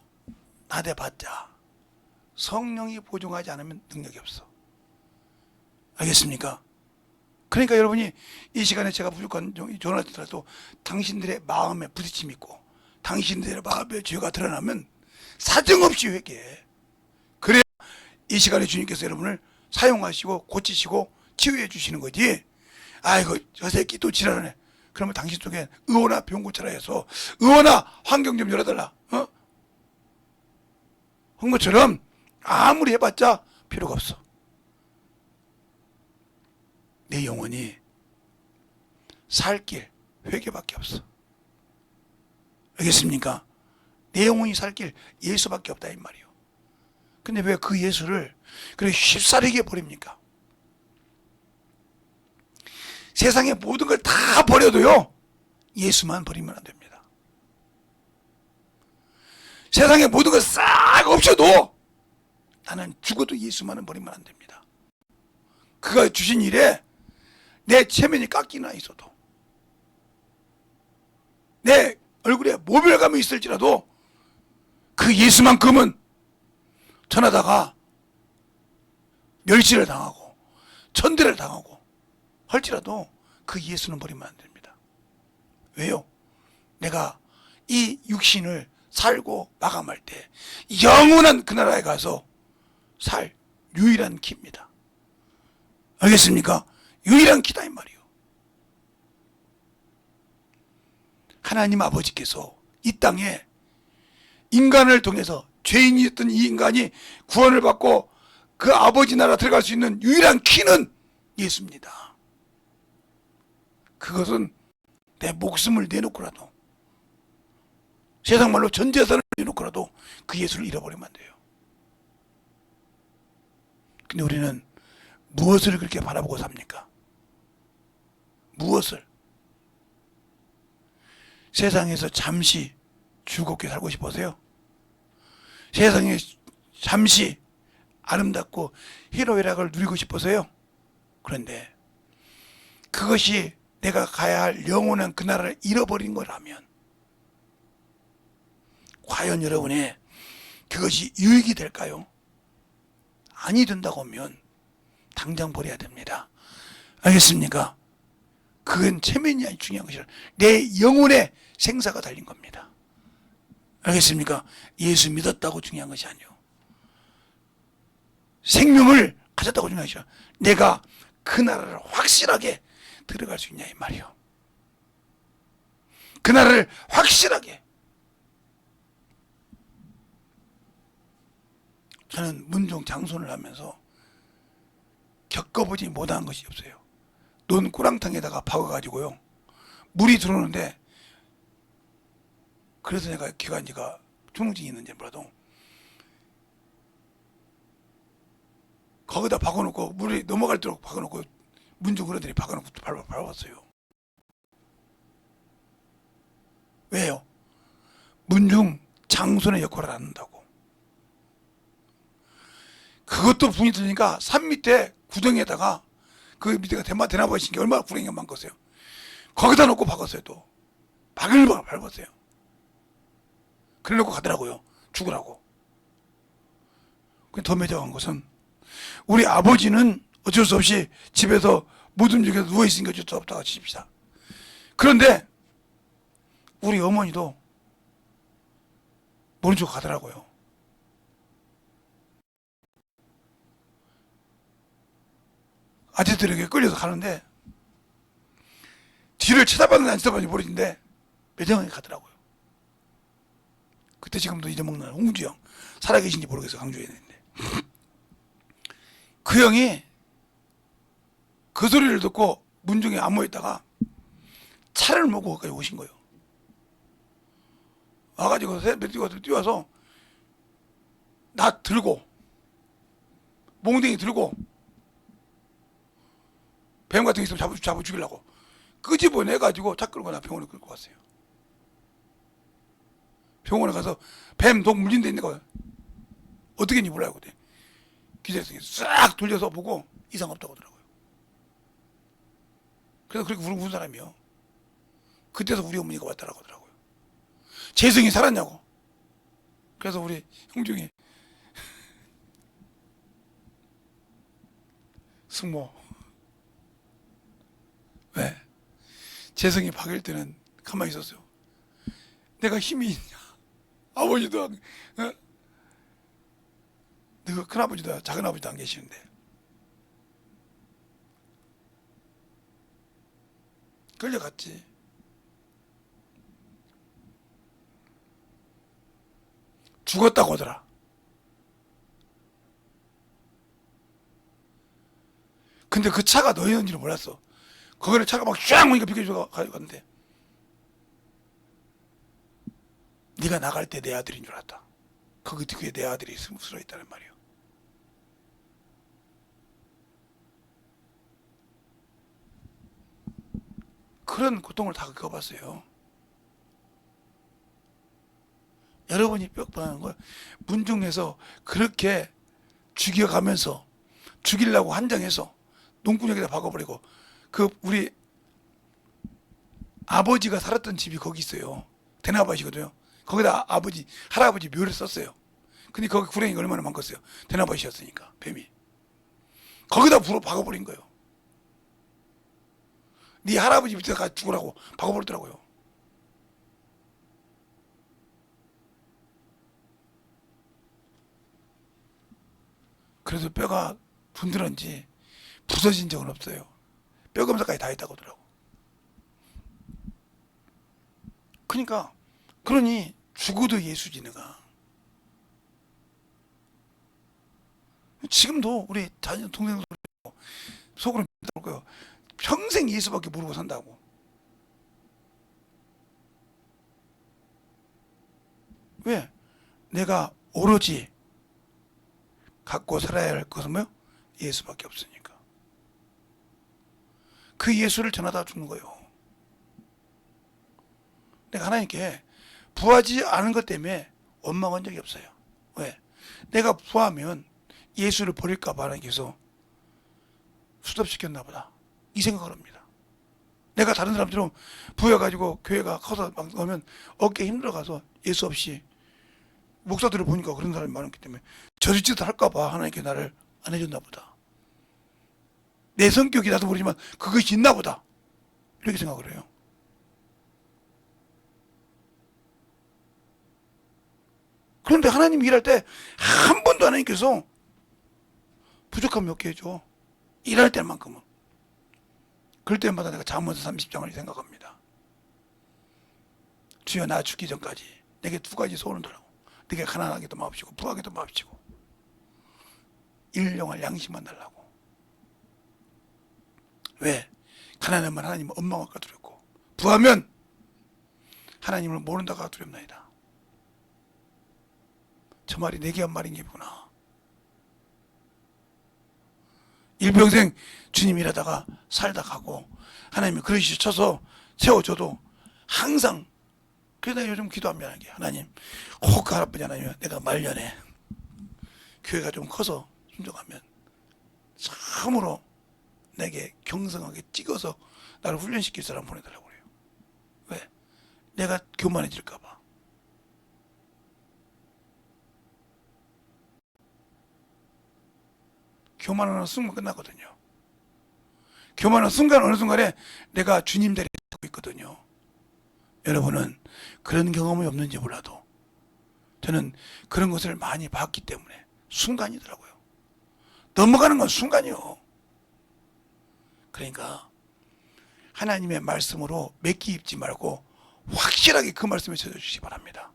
나대봤자 성령이 보증하지 않으면 능력이 없어. 알겠습니까? 그러니까 여러분이 이 시간에 제가 부족한 전화를 드려도 당신들의 마음에 부딪힘이 있고 당신들의 마음에 죄가 드러나면 사정없이 회개해. 그래야 이 시간에 주님께서 여러분을 사용하시고 고치시고 치유해 주시는 거지. 아이고 저 새끼 또 지랄하네. 그러면 당신 속에 의원아 병 고쳐라 해서 의원아 환경 좀 열어달라 한 것처럼 아무리 해봤자 필요가 없어. 내 영혼이 살 길 회개밖에 없어. 알겠습니까? 내 영혼이 살 길 예수밖에 없다 이 말이요. 근데 왜 그 예수를 그렇게 쉽사리게 버립니까? 세상의 모든 걸 다 버려도요 예수만 버리면 안 됩니다. 세상의 모든 걸 싹 없어도 나는 죽어도 예수만은 버리면 안 됩니다. 그가 주신 일에 내 체면이 깎이나 있어도 내 얼굴에 모멸감이 있을지라도 그 예수만큼은 전하다가 멸시를 당하고 천대를 당하고 할지라도 그 예수는 버리면 안 됩니다. 왜요? 내가 이 육신을 살고 마감할 때 영원한 그 나라에 가서 살 유일한 키입니다. 알겠습니까? 유일한 키다 이 말이요. 하나님 아버지께서 이 땅에 인간을 통해서 죄인이었던 이 인간이 구원을 받고 그 아버지 나라 들어갈 수 있는 유일한 키는 예수입니다. 그것은 내 목숨을 내놓고라도 세상 말로 전 재산을 내놓고라도 그 예수를 잃어버리면 안 돼요. 근데 우리는 무엇을 그렇게 바라보고 삽니까? 무엇을? 세상에서 잠시 즐겁게 살고 싶어서요? 세상에 잠시 아름답고 희로애락을 누리고 싶어서요? 그런데 그것이 내가 가야 할 영원한 그 나라를 잃어버린 거라면 과연 여러분의 그것이 유익이 될까요? 아니 된다고 하면 당장 버려야 됩니다. 알겠습니까? 그건 체면이 아니 중요한 것이라 내 영혼의 생사가 달린 겁니다. 알겠습니까? 예수 믿었다고 중요한 것이 아니요. 생명을 가졌다고 중요한 것이라 내가 그 나라를 확실하게 들어갈 수 있냐 이 말이요. 그 나라를 확실하게. 저는 문종 장손을 하면서 겪어보지 못한 것이 없어요. 논 꾸랑탕에다가 박아가지고요 물이 들어오는데, 그래서 내가 기관지가 중증이 있는지 몰라도 거기다 박아놓고 물이 넘어갈도록 박아놓고 문종 어른들이 박아놓고 밟았어요. 왜요? 문중 장손의 역할을 안 한다고. 그것도 분이 들으니까 산 밑에 구덩이에다가 그 밑에가 대나무가 신게 얼마나 구렁이가 많겠어요. 거기다 놓고 박았어요. 또 바글바글 밟았어요. 그래 놓고 가더라고요. 죽으라고. 더 매정한 것은 우리 아버지는 어쩔 수 없이 집에서 무덤 중에서 누워있으니까 어쩔 수 없다고 치십시다. 그런데 우리 어머니도 모른 척 가더라고요. 아저씨들에게 끌려서 가는데 뒤를 쳐다봤는지 안 쳐다봤는지 모르겠는데 매정하게 가더라고요. 그때 지금도 잊어먹는 홍주 형 살아계신지 모르겠어요. 강주에 있는데 그 형이 그 소리를 듣고 문중에 안모였다가 차를 몰고 거기까지 오신 거예요. 와가지고 새벽에 뛰어와서 나 들고 몽둥이 들고 뱀 같은 게 있으면 잡아 죽이려고 끄집어내가지고 차 끌고 나 병원에 끌고 갔어요. 병원에 가서 뱀 독 물린 데 있는 거 어떻게 했는지 몰라요. 그때 기자들이 싹 돌려서 보고 이상 없다고 하더라고요. 그래서 그렇게 우는 사람이요. 그때서 우리 어머니가 왔다라고 하더라고요. 재성이 살았냐고. 그래서 우리 형중이 승모 왜? 재성이 박일 때는 가만히 있었어요. 내가 힘이 있냐? 아버지도 너 큰아버지도 작은아버지도 안 계시는데. 끌려갔지. 죽었다고 하더라. 근데 그 차가 너희였는지는 몰랐어. 거기를 차가 막 쫙 오니까 비켜주고 가져갔는데, 네가 나갈 때 내 아들인 줄 알았다. 거기 뒤에 내 아들이 숨어 있다는 말이에요. 그런 고통을 다 겪어봤어요. 여러분이 뼈빠는 걸 문중에서 그렇게 죽여가면서 죽이려고 한정해서 농구역에다 박아버리고, 그 우리 아버지가 살았던 집이 거기 있어요. 대나밭이거든요. 거기다 아버지 할아버지 묘를 썼어요. 근데 거기 구렁이가 얼마나 많겠어요. 대나밭이었으니까 뱀이 거기다 불어 박아버린 거예요. 네 할아버지 밑에 가 죽으라고 박아버리더라고요. 그래서 뼈가 분들었는지 부서진 적은 없어요. 뼈 검사까지 다 했다고 하더라고. 그러니 죽어도 예수지 내가. 지금도 우리 자녀 동생들 속으로 믿을 거예요. 평생 예수밖에 모르고 산다고. 왜? 내가 오로지 갖고 살아야 할 것은 뭐요? 예수밖에 없으니까. 그 예수를 전하다 죽는 거예요. 내가 하나님께 부하지 않은 것 때문에 원망한 적이 없어요. 왜? 내가 부하면 예수를 버릴까 봐 하나님께서 수습시켰나 보다. 이 생각을 합니다. 내가 다른 사람처럼 부여가지고 교회가 커서 막 오면 어깨 힘들어가서 예수 없이 목사들을 보니까 그런 사람이 많았기 때문에 저리 짓을 할까 봐 하나님께 나를 안 해줬나 보다. 내 성격이 나도 모르지만 그것이 있나 보다. 이렇게 생각을 해요. 그런데 하나님 일할 때 한 번도 하나님께서 부족함이 없게 해줘. 일할 때만큼은. 그럴 때마다 내가 잠언서 30장을 생각합니다. 주여 나 죽기 전까지 내게 두 가지 소원을 달라고. 내게 가난하게도 마옵시고 부하게도 마옵시고 일용할 양식만 달라고. 왜? 가난하면 하나님은 원망할까 두렵고 부하면 하나님을 모른다가 두렵나이다. 저 말이 내게 한 말인기구나. 일평생 주님 일하다가 살다 가고 하나님이 그릇이 쳐서 세워줘도 항상. 그래서 내가 요즘 기도합니다. 하나님 혹 할아버지 하나님 내가 말년에 교회가 좀 커서 순종하면 참으로 내게 경성하게 찍어서 나를 훈련시킬 사람 보내달라고 그래요. 왜? 내가 교만해질까 봐. 교만하는 순간 끝나거든요. 교만하는 순간 어느 순간에 내가 주님 자리에 서고 있거든요. 여러분은 그런 경험이 없는지 몰라도 저는 그런 것을 많이 봤기 때문에 순간이더라고요. 넘어가는 건 순간이요. 그러니까 하나님의 말씀으로 맥기 입지 말고 확실하게 그 말씀에 젖어주시기 바랍니다.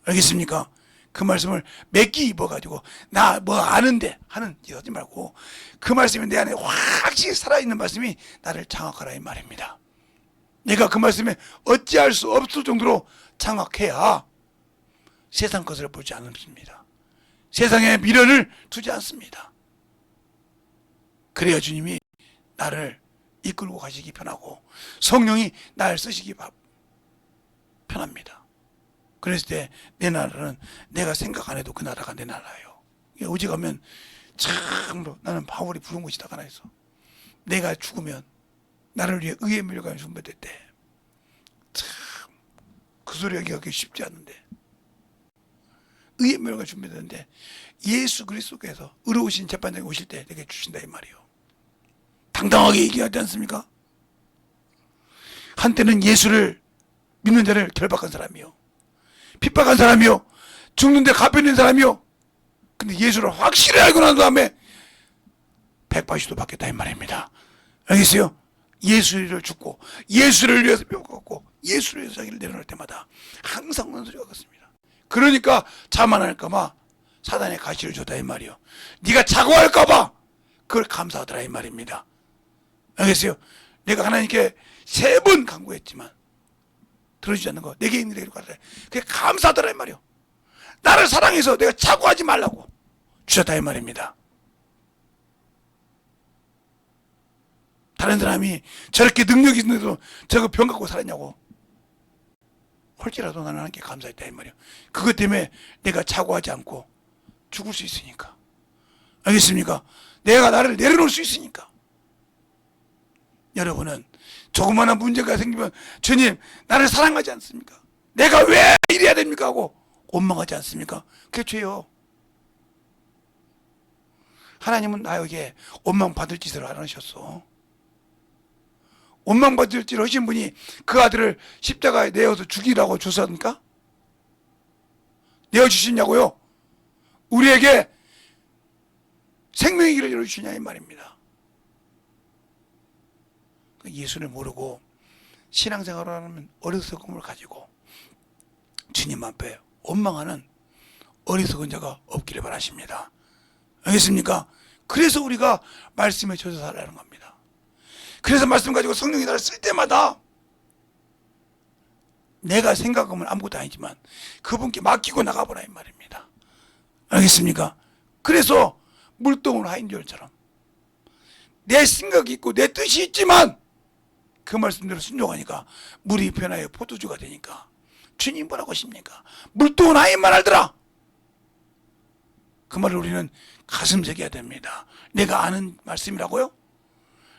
알겠습니까? 그 말씀을 맥기 입어가지고 나 뭐 아는데 하는 짓 하지 말고 그 말씀이 내 안에 확실히 살아있는 말씀이 나를 장악하라 이 말입니다. 내가 그 말씀에 어찌할 수 없을 정도로 장악해야 세상 것을 보지 않습니다. 세상에 미련을 두지 않습니다. 그래야 주님이 나를 이끌고 가시기 편하고 성령이 나를 쓰시기 편합니다. 그랬을 때 내 나라는 내가 생각 안 해도 그 나라가 내 나라예요. 오직하면 참으로 나는 바울이 부른 것이다 하나 해서 내가 죽으면 나를 위해 의의 멸관이 준비될 때 참 그 소리 하기가 쉽지 않은데 의의 멸관이 준비되는데 예수 그리스도께서 의로우신 재판장이 오실 때 내게 주신다 이 말이에요. 당당하게 얘기하지 않습니까? 한때는 예수를 믿는 자를 결박한 사람이요, 핍박한 사람이요, 죽는데 갚여낸 사람이요, 근데 예수를 확실히 알고 난 다음에 180도 바뀌었다 이 말입니다. 알겠어요? 예수를 죽고 예수를 위해서 뼈갖고 예수를 위해서 자기를 내려놓을 때마다 항상 그런 소리가 같습니다. 그러니까 자만할까봐 사단의 가시를 줬다 이 말이요. 네가 자고할까봐 그걸 감사하더라 이 말입니다. 알겠어요? 내가 하나님께 3번 간구했지만 들어주지 않는 거 내게 있는 대로 가라. 그게 감사하더라 이 말이요. 나를 사랑해서 내가 자고하지 말라고 주셨다 이 말입니다. 다른 사람이 저렇게 능력이 있는데도 저거 병 갖고 살았냐고. 홀지라도 나는 하나님께 감사했다 이 말이요. 그것 때문에 내가 자고하지 않고 죽을 수 있으니까. 알겠습니까? 내가 나를 내려놓을 수 있으니까. 여러분은 조그마한 문제가 생기면 주님 나를 사랑하지 않습니까? 내가 왜 이래야 됩니까? 하고 원망하지 않습니까? 그게 죄요. 하나님은 나에게 원망받을 짓을 안 하셨어. 원망받을 짓을 하신 분이 그 아들을 십자가에 내어서 죽이라고 주셨습니까? 내어주시냐고요? 우리에게 생명의 길을 열어주시냐 이 말입니다. 예수를 모르고 신앙생활을 하면 어리석음을 가지고 주님 앞에 원망하는 어리석은 자가 없기를 바라십니다. 알겠습니까? 그래서 우리가 말씀에 젖어 살라는 겁니다. 그래서 말씀 가지고 성령이 나를 쓸 때마다 내가 생각하면 아무것도 아니지만 그분께 맡기고 나가보라 이 말입니다. 알겠습니까? 그래서 물동을 하인절처럼 내 생각이 있고 내 뜻이 있지만 그 말씀대로 순종하니까 물이 변하여 포도주가 되니까 주님 뭐라고 하십니까? 물동은 하인만 알더라. 그 말을 우리는 가슴 새겨야 됩니다. 내가 아는 말씀이라고요?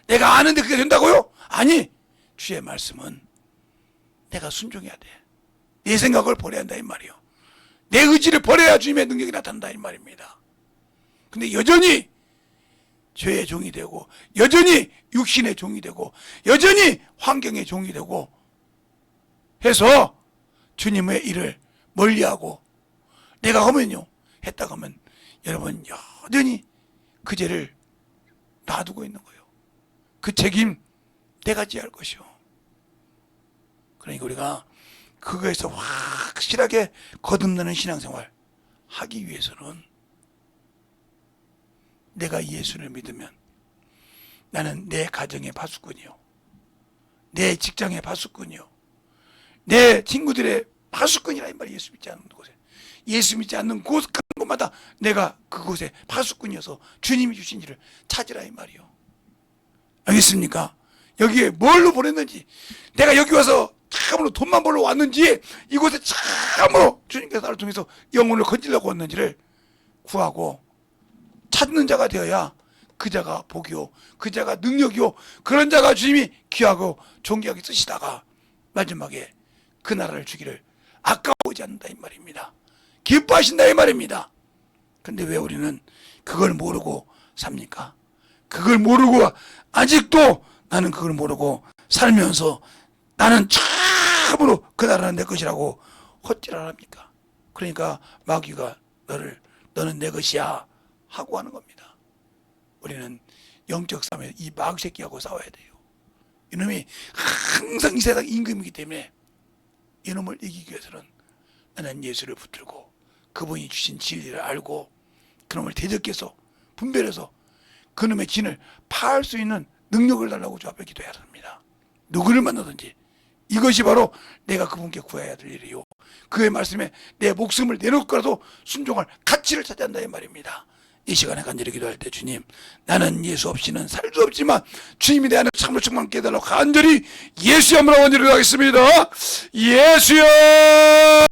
내가 아는데 그게 된다고요? 아니, 주의 말씀은 내가 순종해야 돼. 내 생각을 버려야 한다 이 말이요. 내 의지를 버려야 주님의 능력이 나타난다 이 말입니다. 근데 여전히 죄의 종이 되고 여전히 육신의 종이 되고 여전히 환경의 종이 되고 해서 주님의 일을 멀리하고 내가 하면요 했다가 하면 여러분 여전히 그 죄를 놔두고 있는 거예요. 그 책임 내가 지어야 할 것이요. 그러니까 우리가 그거에서 확실하게 거듭나는 신앙생활 하기 위해서는 내가 예수를 믿으면 나는 내 가정의 파수꾼이요, 내 직장의 파수꾼이요, 내 친구들의 파수꾼이라 이 말이 예수 믿지 않는 곳에, 예수 믿지 않는 곳마다 내가 그곳에 파수꾼이어서 주님이 주신 일을 찾으라 이 말이요. 알겠습니까? 여기에 뭘로 보냈는지, 내가 여기 와서 참으로 돈만 벌러 왔는지, 이곳에 참으로 주님께서 나를 통해서 영혼을 건지려고 왔는지를 구하고 찾는 자가 되어야 그 자가 복이요, 그 자가 능력이요, 그런 자가 주님이 귀하고 존귀하게 쓰시다가 마지막에 그 나라를 주기를 아까워하지 않는다 이 말입니다. 기뻐하신다 이 말입니다. 근데 왜 우리는 그걸 모르고 삽니까? 그걸 모르고 아직도 나는 그걸 모르고 살면서 나는 참으로 그 나라는 내 것이라고 헛짓을 합니까? 그러니까 마귀가 너는 내 것이야 하고 하는 겁니다. 우리는 영적 싸움에 이 마귀 새끼하고 싸워야 돼요. 이놈이 항상 이 세상 임금이기 때문에 이놈을 이기기 위해서는 나는 예수를 붙들고 그분이 주신 진리를 알고 그놈을 대적해서 분별해서 그놈의 진을 파할 수 있는 능력을 달라고 주 앞에 기도해야 합니다. 누구를 만나든지 이것이 바로 내가 그분께 구해야 될 일이요, 그의 말씀에 내 목숨을 내놓고라도 순종할 가치를 찾아야 한다 이 말입니다. 이 시간에 간절히 기도할 때 주님, 나는 예수 없이는 살 수 없지만 주님이 내 안에 참으로 충만 깨달라고 간절히 예수의 이름으로 간절히 기도하겠습니다. 예수여!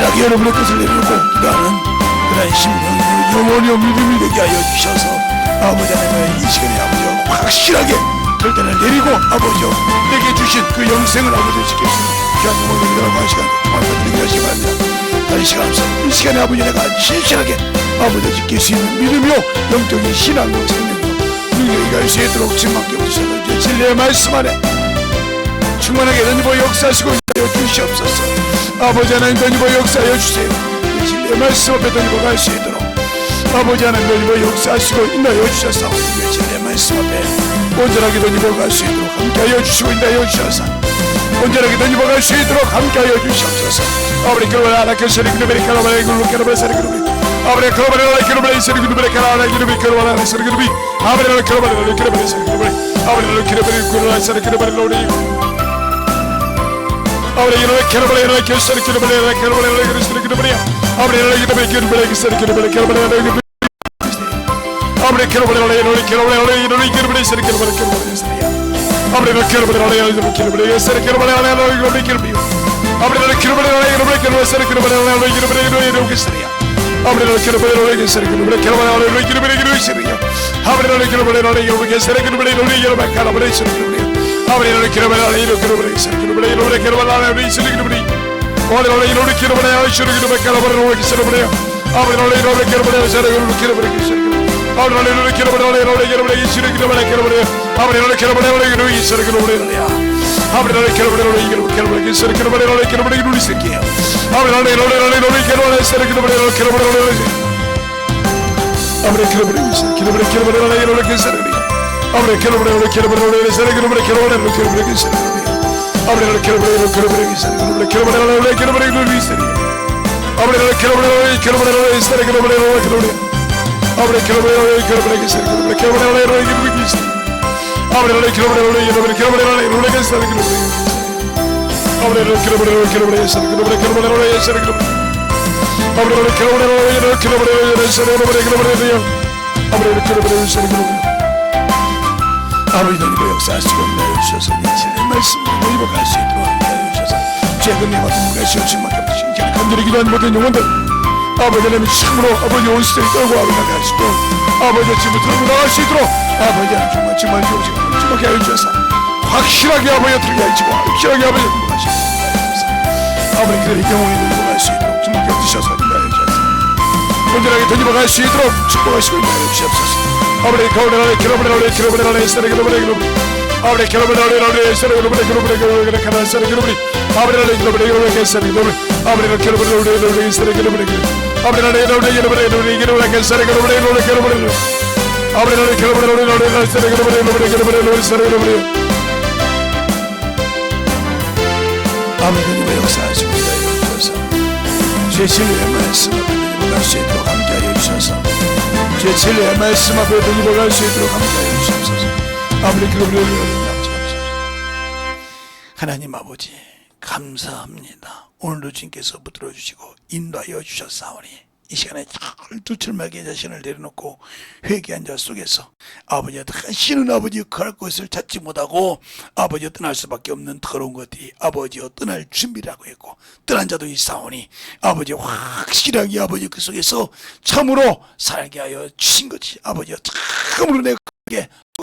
확실하게 여러분의 것을 내려놓고 기도하는 그런 심령 영혼의 믿음이 되게 하여 주셔서 아버지 하나님의 이 시간에 아버지 확실하게 결단을 내리고 아버지 내게 주신 그 영생을 아버지 지킬 수 있는 귀한 영혼을 믿으라고 한 시간 감사드리게 하시기 바랍니다. 다른 시간 없어 이 시간에 아버지 내가 신실하게 아버지 지킬 수 있는 믿음이요 영적인 신앙으로 생명으로 능력이 갈 수 있도록 주님께 오셔서 진리의 말씀 안에 충만하게 던지고 역사하시고 인하여 주시옵소서. 아버지 하나님 던지고 역사하여 주세요. 진리의 말씀 앞에 던지고 갈 수 있도록 아버지 하나님 던지고 역사하시고 인하여 주셔서 진리의 말씀 앞에 온전하게 던지고 갈 수 있도록 함께하여 주시고 인하여 주셔서 온전하게 던지고 갈 수 있도록 함께하여 주시옵소서. 아버지 그러면 하나님께서 그룹에 가라바에 그룹에 사는 그룹이 아버지 그룹에 사는 그룹에 가라바에 그룹에 사는 그룹이 아버지 그룹에 사는 그룹이 아버지 그룹에 사는 그룹이 ahora yo no quiero ver la que se quiere ver la que se quiere ver ahora yo no quiero ver que se quiere ver ahora quiero ver la no quiero ver la no quiero ver se quiere ver ahora no quiero ver la no quiero ver se quiere ver la no quiero ver ahora no quiero ver la no quiero ver se quiere ver la no quiero ver no que sería ahora no quiero ver la que se quiere ver ahora no quiero ver que sería ahora no quiero ver la que se quiere ver no quiero ver cara ver se quiere ver ahora no quiero ver la no quiero ver se quiere ver no quiero ver la no se quiere ver ahora no quiero ver la se quiere ver cara ver no que se quiere ver ahora no quiero ver se quiere ver que se ahora no quiero ver la no quiero ver se quiere ver ahora no quiero ver la no se quiere ver ahora no quiero ver la no quiero ver que se quiere ver no quiero ver no se quiere ahora no quiero ver se quiere ver no quiero ver ahora quiero ver se quiere ver la no que se quiere ahora quiero ver se quiere ver se quiere ver no quiero ver que se ahora no quiero ver que se quiero ver no quiero ver no se ahora no quiero ver se quiere ver no quiero ver ahora quiero ver que se quiere ver no quiero ver ahora no quiero ver no quiero ver que se quiere ver ahora no quiero ver se quiere ver no quiero ver se quiere ver ahora no quiero ver no quiero ver se quiere ver ahora no quiero ver se quiere ver 아버지 하나님 역사하시고 인하여 주셔서 진리의 말씀으로 이루어갈 수 있도록 인하여 주셔서 최근에 모든 것이 주님께 신경 간절히 기도한 모든 영혼들 아버지 하나님 참으로 아버지 온 시대를 끌고 나갈 수 있도록 아버지 집을 들고 나갈 수 있도록 아버지 하나님 정말 주님께 하여 주셔서 확실하게 아버지 들게 하시고 확실하게 아버지 들어가시고 아버지 그들의 영혼이 들어갈 수 있도록 주님께 주셔서 인하여 주셔서 온전하게 던져갈 수 있도록 축복하시고 인하여 주시옵소서. Abre cabrera quiero ver la historia quiero ver abre quiero ver la historia quiero ver la cara historia quiero ver abre la quiero ver que historia quiero ver abre la quiero ver la historia quiero ver abre la quiero ver la historia quiero ver abre la quiero ver la historia quiero ver la historia quiero ver 아버지님의 역사하시고 인하여 주셔서 제 진리의 말씀을 갈 수 있도록 함께하여 주셔서 제 진리의 말씀 앞에 던지고 갈 수 있도록 함께하여 주시옵소서. 아버지 하나님 아버지 감사합니다. 오늘도 주님께서 붙들어 주시고 인도하여 주셨사오니 이 시간에 두철마게 자신을 내려놓고 회개한 자 속에서 아버지가 다시는 아버지 갈 것을 찾지 못하고 아버지가 떠날 수밖에 없는 더러운 것들이 아버지가 떠날 준비라고 했고 떠난 자도 있사오니 아버지 확실하게 아버지 그 속에서 참으로 살게 하여 주신 것이 아버지가 참으로 내가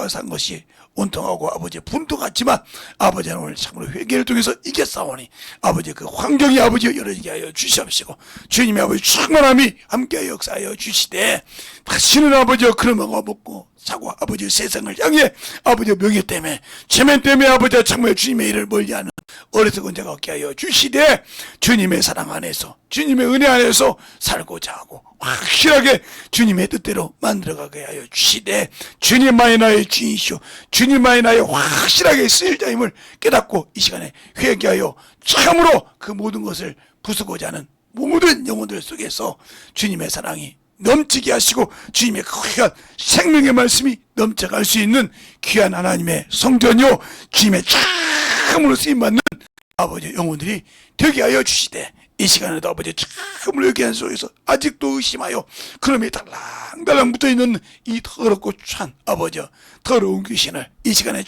산 것이 온통하고 아버지 분도 같지만 아버지는 오늘 참으로 회개를 통해서 이겼사오니 아버지 그 환경이 아버지 열어지게 하여 주시옵시고 주님의 아버지 충만함이 함께 역사하여 주시되 다시는 아버지 그런 거 먹고 사고 아버지 세상을 향해 아버지 명예 때문에 체면 때문에 아버지 참으로 주님의 일을 멀리하는 어리석은 자가 없게 하여 주시되 주님의 사랑 안에서 주님의 은혜 안에서 살고자 하고 확실하게 주님의 뜻대로 만들어가게 하여 주시되 주님만이 나의 주인이시오 주님만이 나의 확실하게 쓰일 자임을 깨닫고 이 시간에 회개하여 참으로 그 모든 것을 부수고자 하는 모든 영혼들 속에서 주님의 사랑이 넘치게 하시고 주님의 귀한 생명의 말씀이 넘쳐갈 수 있는 귀한 하나님의 성전이요 주님의 참으로 쓰임받는 아버지 영혼들이 되게 하여 주시되 이 시간에도 아버지 참으로 여기한 속에서 아직도 의심하여 그놈이 달랑달랑 붙어있는 이 더럽고 찬 아버지 더러운 귀신을 이 시간에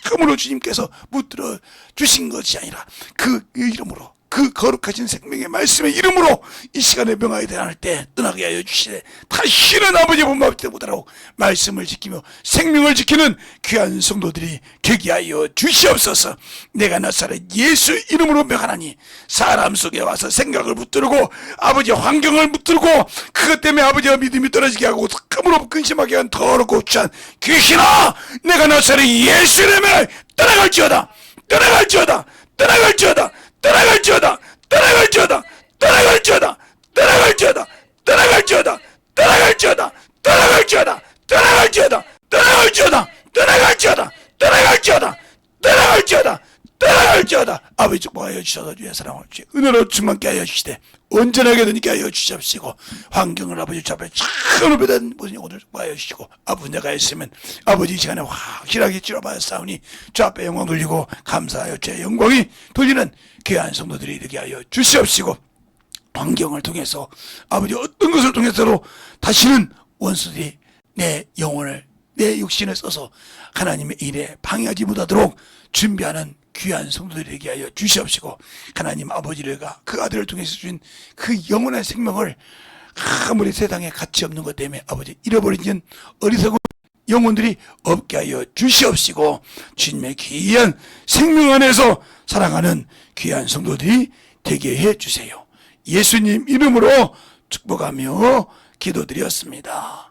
참으로 주님께서 붙들어 주신 것이 아니라 그 이름으로 그 그 거룩하신 생명의 말씀의 이름으로 이 시간에 명하게 대할 때 떠나게 하여 주시되 다시는 아버지 본받지 못하라고 말씀을 지키며 생명을 지키는 귀한 성도들이 되게 하여 주시옵소서. 내가 나사렛 예수 이름으로 명하나니 사람 속에 와서 생각을 붙들고 아버지 환경을 붙들고 그것 때문에 아버지와 믿음이 떨어지게 하고 흠으로 근심하게 한 더럽고 취한 귀신아, 내가 나사렛 예수 이름에 떠나갈지어다, 떠나갈지어다, 떠나갈지어다, 떠나갈지어다, 떠나갈지어다, 떠나갈지어다, 떠나갈지어다, 떠나갈지어다, 떠나갈지어다, 떠나갈지어다, 떠나갈지어다, 떠나갈지어다, 떠나갈지어다, 떠나갈지어다, 떠나갈지어다, 떠나갈지어다. 아버지 축복하여 주셔서 주의 사랑을 주시 은혜로 충만케 하여 주시되 온전하게 되게 하여 주시옵시고 환경을 아버지 잡아 참으로 배단 모든 오늘 축복하여 주시고 아버지 내가 있으면 아버지 이 시간에 확실하게 치러봐야 싸우니 주 앞에 영광 돌리고 감사하여 주의 영광이 돌리는 귀한 성도들이 되게 하여 주시옵시고 환경을 통해서 아버지 어떤 것을 통해서로 다시는 원수들이 내 영혼을 내 육신을 써서 하나님의 일에 방해하지 못하도록 준비하는 귀한 성도들이 되게 하여 주시옵시고 하나님 아버지가 그 아들을 통해서 주신 그 영원한 생명을 아무리 세상에 가치 없는 것 때문에 아버지 잃어버리는 어리석은 영혼들이 없게 하여 주시옵시고 주님의 귀한 생명 안에서 살아가는 귀한 성도들이 되게 해 주세요. 예수님 이름으로 축복하며 기도드렸습니다.